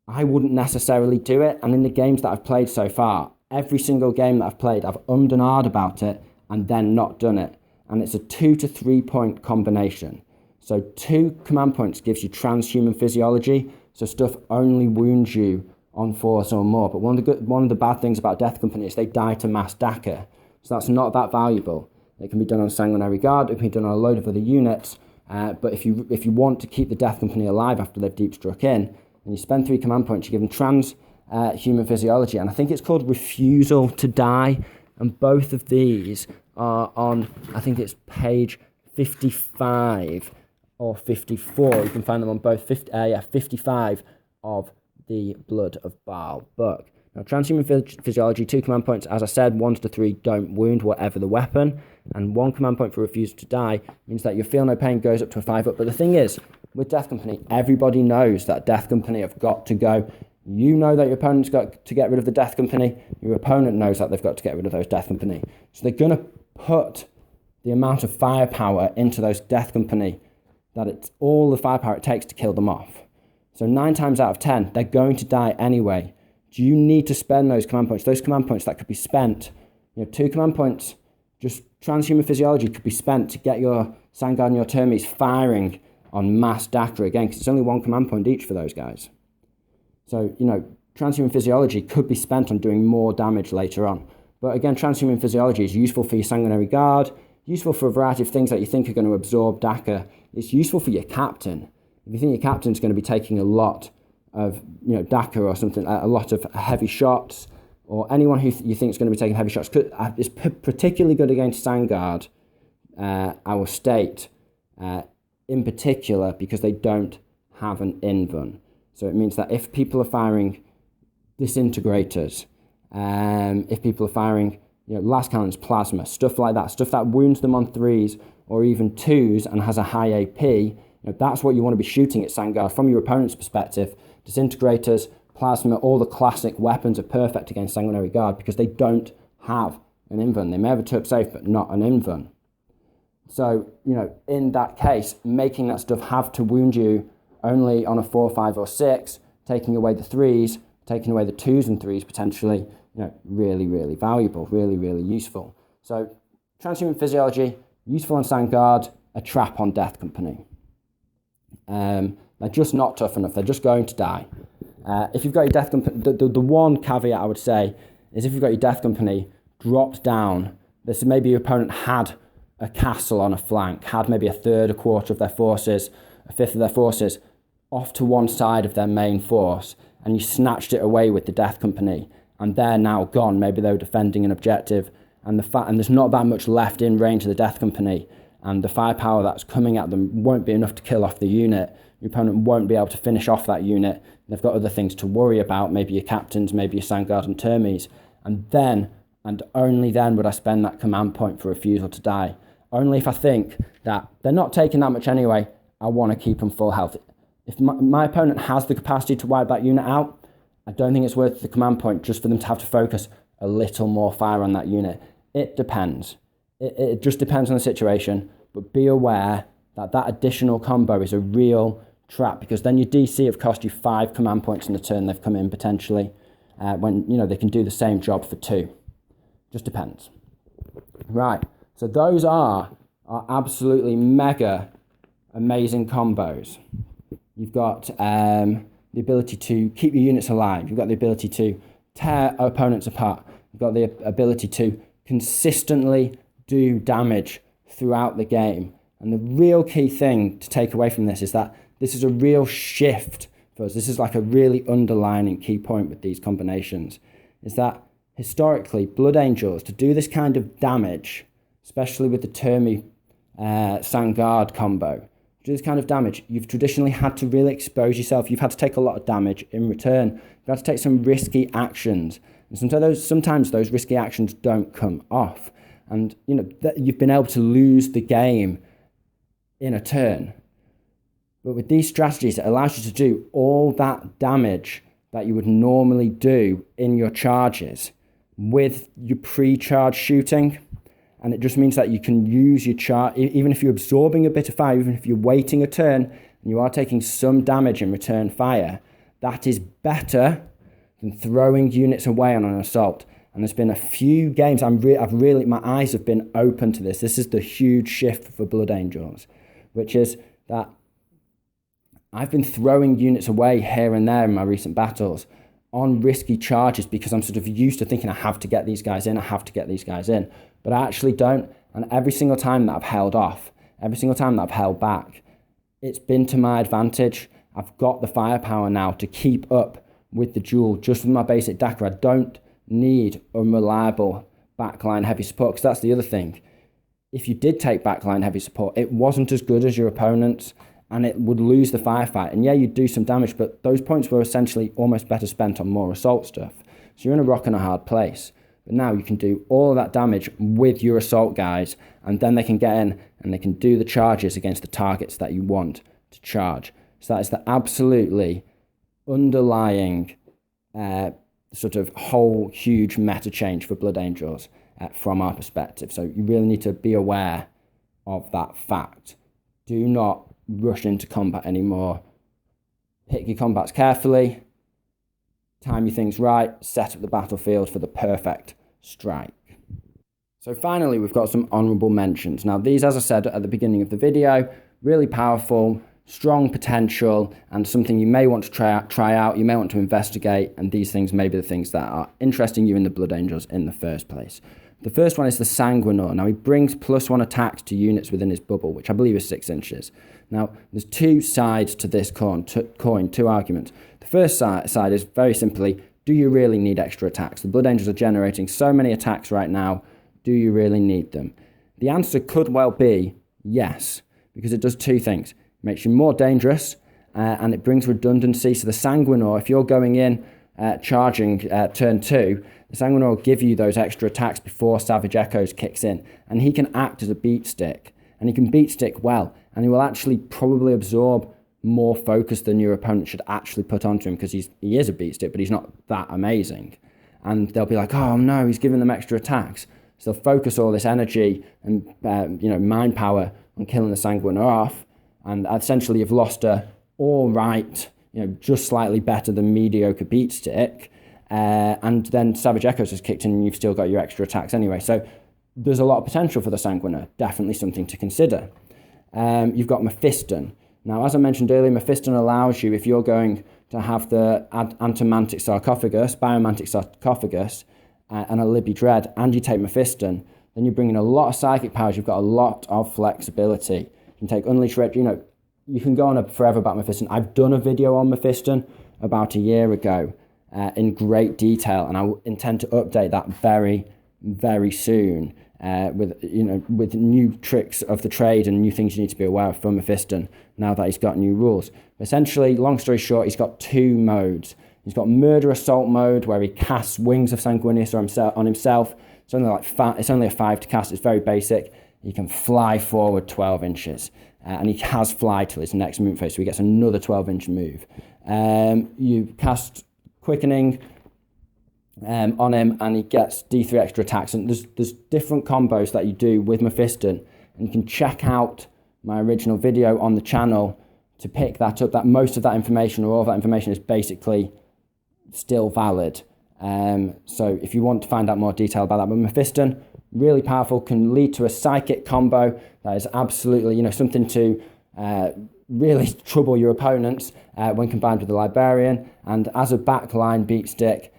I wouldn't necessarily do it. And in the games that I've played so far, every single game that I've played, I've and ahed about it and then not done it. And it's a 2 to 3 point combination. So 2 command points gives you transhuman physiology. So stuff only wounds you on force or more. But one of the bad things about Death Company is they die to mass Daka. So that's not that valuable. It can be done on Sanguinary Guard, it can be done on a load of other units, but if you want to keep the Death Company alive after they've deep struck in, and you spend 3 command points, you give them human physiology, and I think it's called Refusal to Die, and both of these are on, I think it's page 55 or 54, you can find them on both 55 of the Blood of Baal book. Now, transhuman physiology, 2 command points, as I said, 1 to 3 don't wound, whatever the weapon, and 1 command point for refusal to die means that your feel no pain goes up to a 5 up. But the thing is, with Death Company, everybody knows that Death Company have got to go. You know that your opponent's got to get rid of the Death Company, your opponent knows that they've got to get rid of those Death Company. So they're going to put the amount of firepower into those Death Company that it's all the firepower it takes to kill them off. So 9 times out of 10, they're going to die anyway. Do you need to spend those command points? Those command points that could be spent, 2 command points, just transhuman physiology could be spent to get your Sangard and your Termes firing on mass Daka again, because it's only 1 command point each for those guys. So, transhuman physiology could be spent on doing more damage later on. But again, transhuman physiology is useful for your Sanguinary Guard, useful for a variety of things that you think are going to absorb Daka. It's useful for your captain. If you think your captain's going to be taking a lot of Daka or something, a lot of heavy shots, or anyone who you think is going to be taking heavy shots, is particularly good against Sangard, our state, in particular, because they don't have an invuln. So it means that if people are firing disintegrators, if people are firing last cannons, plasma, stuff like that, stuff that wounds them on 3s or even 2s and has a high AP, that's what you want to be shooting at Sangard from your opponent's perspective. Disintegrators, plasma, all the classic weapons are perfect against Sanguinary Guard because they don't have an invuln. They may have a turp safe, but not an invuln. So, in that case, making that stuff have to wound you only on a 4, 5, or 6, taking away the 3s, taking away the 2s and 3s potentially, really, really valuable, really, really useful. So, transhuman physiology, useful on Sangard, a trap on Death Company. They're just not tough enough. They're just going to die. If you've got your Death Company, the one caveat I would say is if you've got your Death Company dropped down, this maybe your opponent had a castle on a flank, had maybe a third, a quarter of their forces, a fifth of their forces off to one side of their main force, and you snatched it away with the Death Company, and they're now gone. Maybe they were defending an objective, and there's not that much left in range of the Death Company, and the firepower that's coming at them won't be enough to kill off the unit. Your opponent won't be able to finish off that unit. They've got other things to worry about, maybe your captains, maybe your Sangard and Termes. And then, and only then, would I spend that command point for refusal to die. Only if I think that they're not taking that much anyway, I want to keep them full health. If my opponent has the capacity to wipe that unit out, I don't think it's worth the command point just for them to have to focus a little more fire on that unit. It depends. It just depends on the situation. but be aware that that additional combo is a real trap, because then your DC have cost you 5 command points in the turn they've come in potentially, when they can do the same job for 2. Just depends. Right, so those are absolutely mega amazing combos. You've got the ability to keep your units alive. You've got the ability to tear opponents apart. You've got the ability to consistently do damage throughout the game. And the real key thing to take away from this is that this is a real shift for us. This is like a really underlining key point with these combinations, is that historically, Blood Angels, to do this kind of damage, especially with the Termi Sangard combo, to do this kind of damage, you've traditionally had to really expose yourself. You've had to take a lot of damage in return. You've had to take some risky actions. And sometimes those risky actions don't come off. And you've been able to lose the game in a turn. But with these strategies, it allows you to do all that damage that you would normally do in your charges with your pre-charge shooting. And it just means that you can use your charge, even if you're absorbing a bit of fire, even if you're waiting a turn and you are taking some damage in return fire, that is better than throwing units away on an assault. And there's been a few games, my eyes have been open to this. This is the huge shift for Blood Angels, which is that I've been throwing units away here and there in my recent battles on risky charges because I'm sort of used to thinking I have to get these guys in, but I actually don't. And every single time that I've held off, every single time that I've held back, it's been to my advantage. I've got the firepower now to keep up with the duel just with my basic Dakar. I don't need unreliable backline heavy support, because that's the other thing. If you did take backline heavy support, it wasn't as good as your opponent's, and it would lose the firefight. And yeah, you'd do some damage, but those points were essentially almost better spent on more assault stuff. So you're in a rock and a hard place. But now you can do all of that damage with your assault guys, and then they can get in and they can do the charges against the targets that you want to charge. So that is the absolutely underlying sort of whole huge meta change for Blood Angels from our perspective. So you really need to be aware of that fact. Do not rush into combat anymore. Pick your combats carefully, time your things right, set up the battlefield for the perfect strike. So finally, we've got some honourable mentions. Now these, as I said at the beginning of the video, really powerful, strong potential, and something you may want to try out, you may want to investigate, and these things may be the things that are interesting you in the Blood Angels in the first place. The first one is the Sanguinary. Now he brings +1 attacks to units within his bubble, which I believe is 6 inches. Now there's two sides to this coin, two arguments. The first side is very simply, do you really need extra attacks? The Blood Angels are generating so many attacks right now, do you really need them? The answer could well be yes, because it does two things. It makes you more dangerous, and it brings redundancy. So the Sanguinary, if you're going in charging turn 2, the Sanguinary will give you those extra attacks before Savage Echoes kicks in, and he can act as a beat stick, and he can beat stick well, and he will actually probably absorb more focus than your opponent should actually put onto him, because he is a beat stick, but he's not that amazing. And they'll be like, oh no, he's giving them extra attacks. So they'll focus all this energy and mind power on killing the Sanguinary off, and essentially you've lost a all right, just slightly better than mediocre beat stick, and then Savage Echoes has kicked in and you've still got your extra attacks anyway. So there's a lot of potential for the Sanguinary, definitely something to consider. You've got Mephiston. Now, as I mentioned earlier, Mephiston allows you, if you're going to have the Antimantic Sarcophagus, Biomantic Sarcophagus, and a Libby Dread, and you take Mephiston, then you're bringing a lot of psychic powers. You've got a lot of flexibility. You can take Unleash Red, you can go on forever about Mephiston. I've done a video on Mephiston about a year ago in great detail, and I intend to update that very, very soon with new tricks of the trade and new things you need to be aware of for Mephiston now that he's got new rules. But essentially, long story short, he's got 2 modes. He's got Murder Assault mode, where he casts Wings of Sanguinius on himself. It's only a 5 to cast. It's very basic. He can fly forward 12 inches. And he has fly till his next move phase, so he gets another 12-inch move. You cast Quickening on him, and he gets D3 extra attacks. And there's different combos that you do with Mephiston And you can check out my original video on the channel to pick that up. That most of that information, or all of that information, is basically still valid. So if you want to find out more detail about that, but Mephiston, really powerful, can lead to a psychic combo that is absolutely, something to really trouble your opponents when combined with the Librarian. And as a backline beatstick,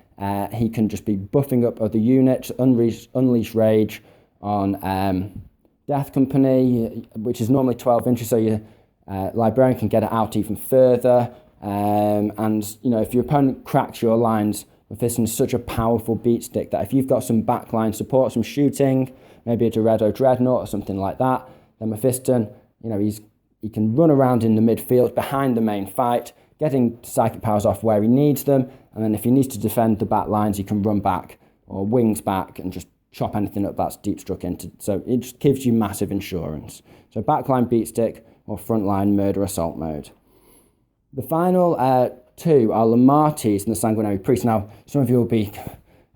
he can just be buffing up other units, unleash rage on Death Company, which is normally 12 inches, so your Librarian can get it out even further. And if your opponent cracks your lines, Mephiston is such a powerful beatstick that if you've got some backline support, some shooting, maybe a Dorado Dreadnought or something like that, then Mephiston, he can run around in the midfield behind the main fight, getting psychic powers off where he needs them, and then if he needs to defend the back lines, he can run back or wings back and just chop anything up that's deep struck into. So it just gives you massive insurance. So backline beatstick or frontline murder assault mode. The final two are Lamartes and the Sanguinary Priest. Now, some of you will be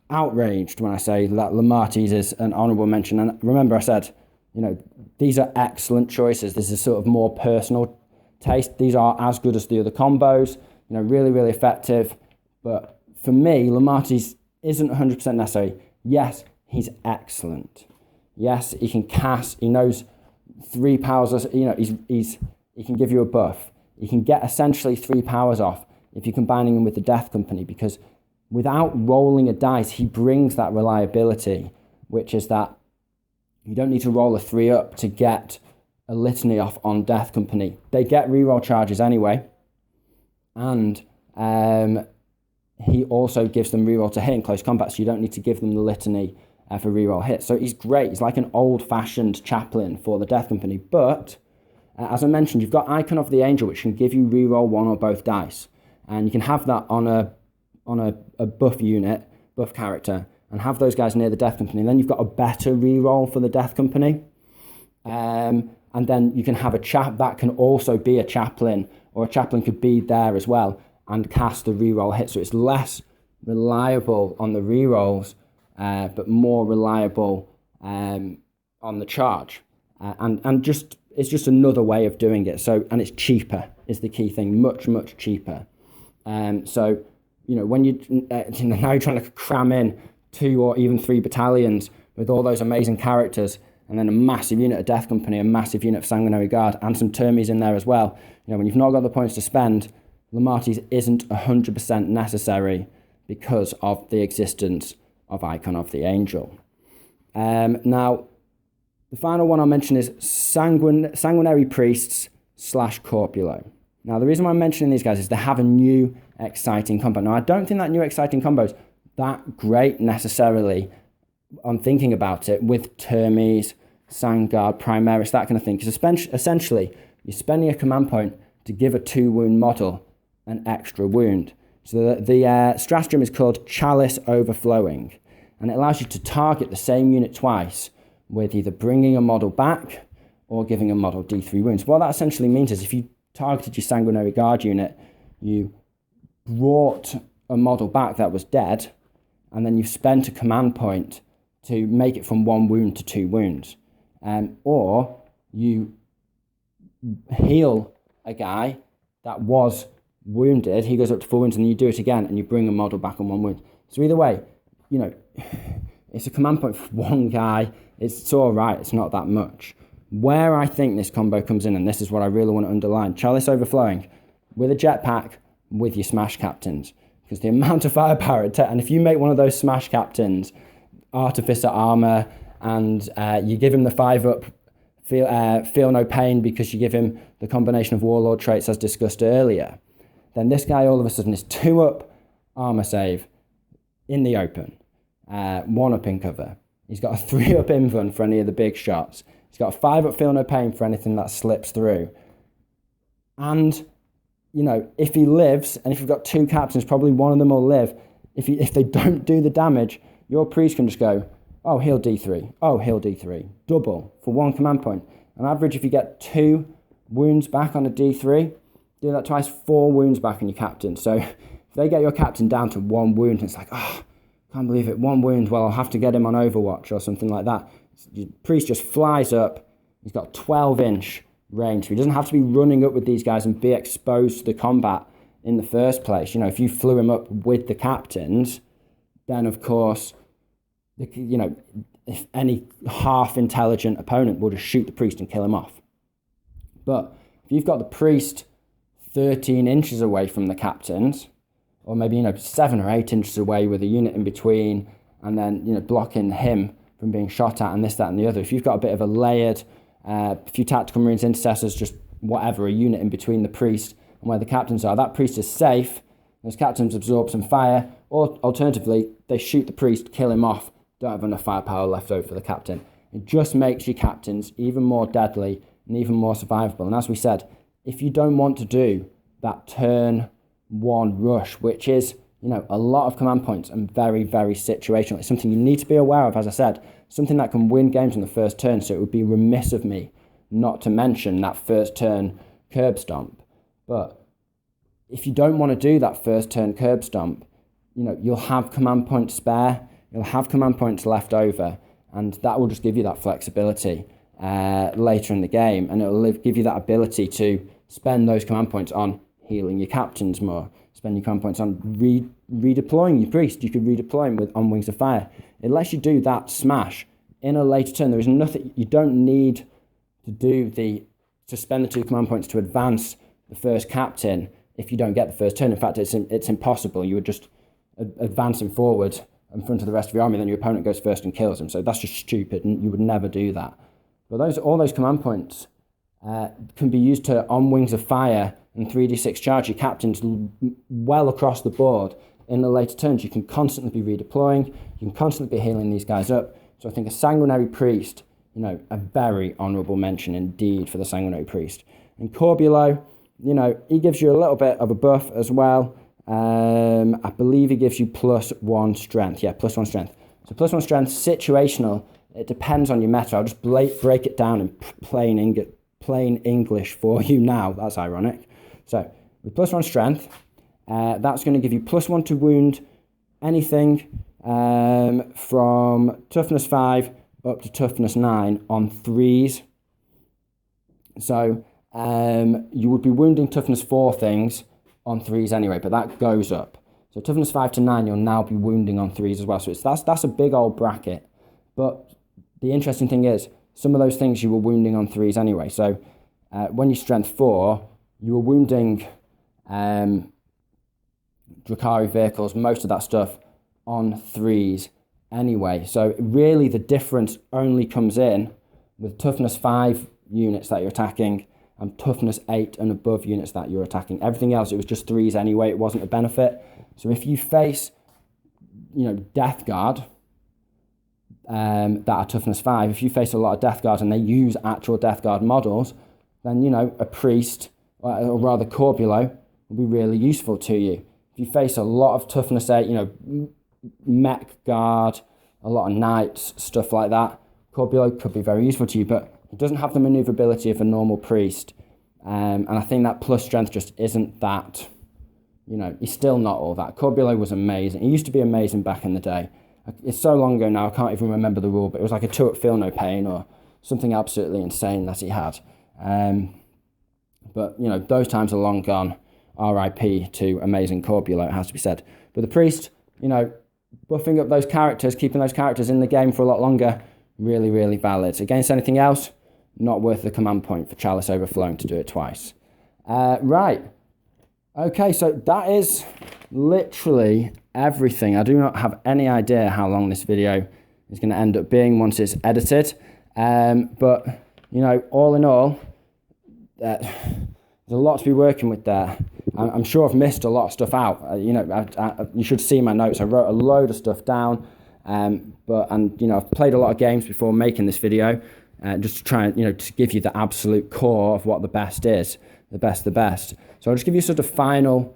outraged when I say that Lamartes is an honourable mention. And remember, I said, these are excellent choices. This is sort of more personal taste. These are as good as the other combos, really, really effective. But for me, Lamartes isn't 100% necessary. Yes, he's excellent. Yes, he can cast. He knows 3 powers. He can give you a buff. He can get essentially 3 powers off if you're combining him with the Death Company, because without rolling a dice, he brings that reliability, which is that you don't need to roll a 3 up to get a litany off on Death Company. They get reroll charges anyway, and he also gives them reroll to hit in close combat, so you don't need to give them the litany for reroll hits. So he's great. He's like an old-fashioned chaplain for the Death Company. But as I mentioned, you've got Icon of the Angel, which can give you reroll 1 or both dice, and you can have that on a buff unit, buff character, and have those guys near the Death Company. And then you've got a better reroll for the Death Company. And then you can have a chap that can also be a chaplain, or a chaplain could be there as well and cast the reroll hit. So it's less reliable on the rerolls, but more reliable on the charge. And it's just another way of doing it. So, and it's cheaper is the key thing, much, much cheaper. So, when now you're trying to cram in 2 or even 3 battalions with all those amazing characters, and then a massive unit of Death Company, a massive unit of Sanguinary Guard, and some Termies in there as well. When you've not got the points to spend, Lamartes isn't 100% necessary because of the existence of Icon of the Angel. Now, the final one I'll mention is Sanguinary Priests / Corpulo. Now, the reason why I'm mentioning these guys is they have a new exciting combo. Now, I don't think that new exciting combo is that great necessarily. I'm thinking about it with Termies, Sangard, Primaris, that kind of thing. Because essentially, you're spending a command point to give a 2-wound model an extra wound. So the stratagem is called Chalice Overflowing. And it allows you to target the same unit twice with either bringing a model back or giving a model D3 wounds. What that essentially means is if you targeted your Sanguinary Guard unit, you brought a model back that was dead, and then you spent a command point to make it from 1 wound to 2 wounds. Or you heal a guy that was wounded, he goes up to 4 wounds, and you do it again, and you bring a model back on 1 wound. So either way, it's a command point for 1 guy. It's all right. It's not that much. Where I think this combo comes in, and this is what I really want to underline, Chalice Overflowing with a jetpack with your Smash Captains. Because the amount of firepower and if you make one of those Smash Captains Artificer Armor, and you give him the 5-up feel no pain because you give him the combination of Warlord traits as discussed earlier, then this guy all of a sudden is 2-up armor save in the open, 1-up in cover. He's got a 3-up invuln for any of the big shots. He's got a 5-up feel no pain for anything that slips through. And, if he lives, and if you've got 2 captains, probably one of them will live. If they don't do the damage, your priest can just go, oh, heal D3. Oh, heal D3. Double for 1 command point. On average, if you get 2 wounds back on a D3, do that twice, 4 wounds back on your captain. So if they get your captain down to 1 wound, and it's like, oh, can't believe it, 1 wound, well, I'll have to get him on Overwatch or something like that. Your priest just flies up, He's got 12-inch range. So he doesn't have to be running up with these guys and be exposed to the combat in the first place. You know, if you flew him up with the captains, then of course, you know, if any half-intelligent opponent will just shoot the priest and kill him off. But if you've got the priest 13 inches away from the captains, or maybe, you know, 7 or 8 inches away with a unit in between, and then, you know, blocking him from being shot at and this, that, and the other. If you've got a bit of a layered, a few tactical marines, intercessors, just whatever, a unit in between the priest and where the captains are, that priest is safe. Those captains absorb some fire, or alternatively, they shoot the priest, kill him off, don't have enough firepower left over for the captain. It just makes your captains even more deadly and even more survivable. And as we said, if you don't want to do that turn 1 rush, which is, you know, a lot of command points and very, very situational. It's something you need to be aware of, as I said, something that can win games on the first turn. So it would be remiss of me not to mention that first turn curb stomp. But if you don't want to do that first turn curb stomp, you know, you'll have command points spare, you'll have command points left over, and that will just give you that flexibility later in the game, and it will give you that ability to spend those command points on healing your captains more, spend your command points on redeploying your priest. You could redeploy him on Wings of Fire. It lets you do that smash in a later turn. There is nothing, you don't need to spend the 2 command points to advance the first captain if you don't get the first turn. In fact, it's impossible. You would just advance him forward in front of the rest of your army, then your opponent goes first and kills him. So that's just stupid, and you would never do that. But all those command points can be used to, on Wings of Fire and 3d6 charge your captains well across the board in the later turns. You can constantly be redeploying, you can constantly be healing these guys up. So I think a Sanguinary Priest, you know, a very honourable mention indeed for the Sanguinary Priest. And Corbulo, you know, he gives you a little bit of a buff as well. I believe he gives you +1 strength. Yeah, +1 strength. So +1 strength, situational. It depends on your meta. I'll just break it down in plain English for you now. That's ironic. So with +1 strength, that's going to give you +1 to wound anything from toughness 5 up to toughness 9 on 3s. So you would be wounding toughness 4 things on 3s anyway, but that goes up. So toughness 5 to 9, you'll now be wounding on 3s as well. So that's a big old bracket. But the interesting thing is, some of those things you were wounding on 3s anyway. So when you strength 4, you were wounding Drakari vehicles, most of that stuff, on 3s anyway. So really the difference only comes in with toughness 5 units that you're attacking and toughness 8 and above units that you're attacking. Everything else, it was just 3s anyway. It wasn't a benefit. So if you face, you know, Death Guard that are toughness 5, if you face a lot of Death Guards and they use actual Death Guard models, then, you know, a priest, or rather Corbulo, will be really useful to you. If you face a lot of toughness 8, you know, Mech Guard, a lot of Knights, stuff like that, Corbulo could be very useful to you, but it doesn't have the maneuverability of a normal priest. And I think that plus strength just isn't that, you know, he's still not all that. Corbulo was amazing. He used to be amazing back in the day. It's so long ago now, I can't even remember the rule, but it was like a 2 up feel no pain or something absolutely insane that he had. But, you know, those times are long gone. RIP to amazing Corbulo, it has to be said. But the priest, you know, buffing up those characters, keeping those characters in the game for a lot longer, really, really valid. Against anything else, not worth the command point for Chalice Overflowing to do it twice. Right. Okay, so that is literally everything. I do not have any idea how long this video is going to end up being once it's edited. But, you know, all in all, there's a lot to be working with there. I'm sure I've missed a lot of stuff out. You know, you should see my notes. I wrote a load of stuff down. And you know, I've played a lot of games before making this video, just to try and, you know, to give you the absolute core of what the best is, the best. So I'll just give you sort of final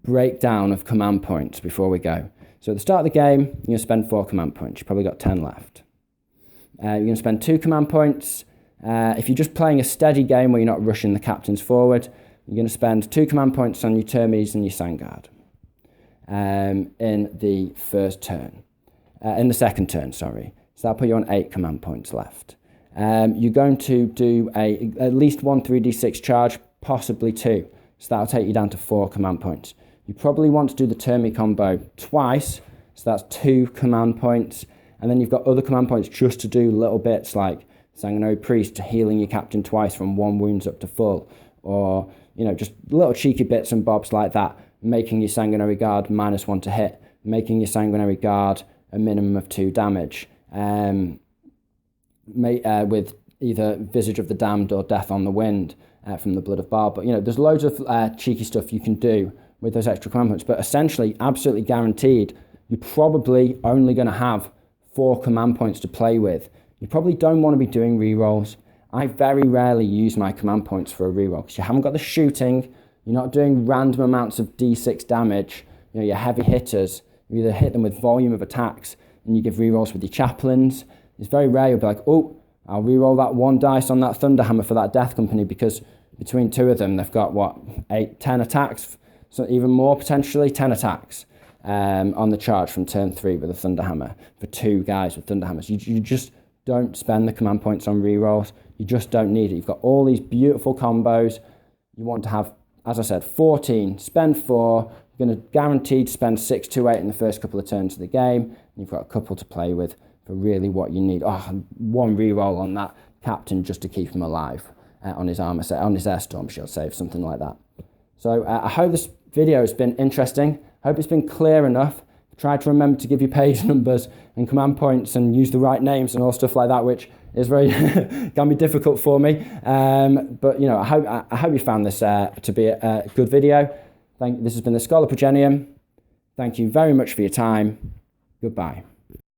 breakdown of command points before we go. So at the start of the game, you're going to spend 4 command points. You've probably got 10 left. You're going to spend 2 command points. If you're just playing a steady game where you're not rushing the captains forward, you're going to spend 2 command points on your Termes and your Sangard in the first turn. In the second turn, sorry. So that'll put you on 8 command points left. you're going to do at least one 3d6 charge, possibly two. So that'll take you down to 4 command points. You probably want to do the Termi combo twice, so that's 2 command points. And then you've got other command points just to do little bits like Sanguinary Priest, healing your captain twice from 1 wounds up to full, or just little cheeky bits and bobs like that, making your Sanguinary Guard -1 to hit, making your Sanguinary Guard a minimum of 2 damage, with either Visage of the Damned or Death on the Wind from the Blood of Baal. But there's loads of cheeky stuff you can do with those extra command points, but essentially, absolutely guaranteed, you're probably only going to have 4 command points to play with. You probably don't want to be doing rerolls. I very rarely use my command points for a reroll because you haven't got the shooting, you're not doing random amounts of d6 damage. Your heavy hitters, you either hit them with volume of attacks and you give rerolls with your chaplains. It's very rare you'll be like, oh, I'll reroll that 1 dice on that Thunderhammer for that Death Company because between 2 of them, they've got, 10 attacks? So even more potentially, 10 attacks on the charge from turn 3 with a Thunderhammer for 2 guys with Thunderhammers. You just don't spend the command points on rerolls. You just don't need it. You've got all these beautiful combos. You want to have, as I said, 14. Spend 4. You're going to guaranteed spend 6 to 8 in the first couple of turns of the game. And you've got a couple to play with for really what you need. 1 reroll on that captain just to keep him alive on his armor set, on his air storm shield save, something like that. So I hope this video has been interesting. I hope it's been clear enough. Try to remember to give you page numbers and command points and use the right names and all stuff like that, which is very can be difficult for me. But I hope you found this to be a good video. This has been the Schola Progenium. Thank you very much for your time. Goodbye.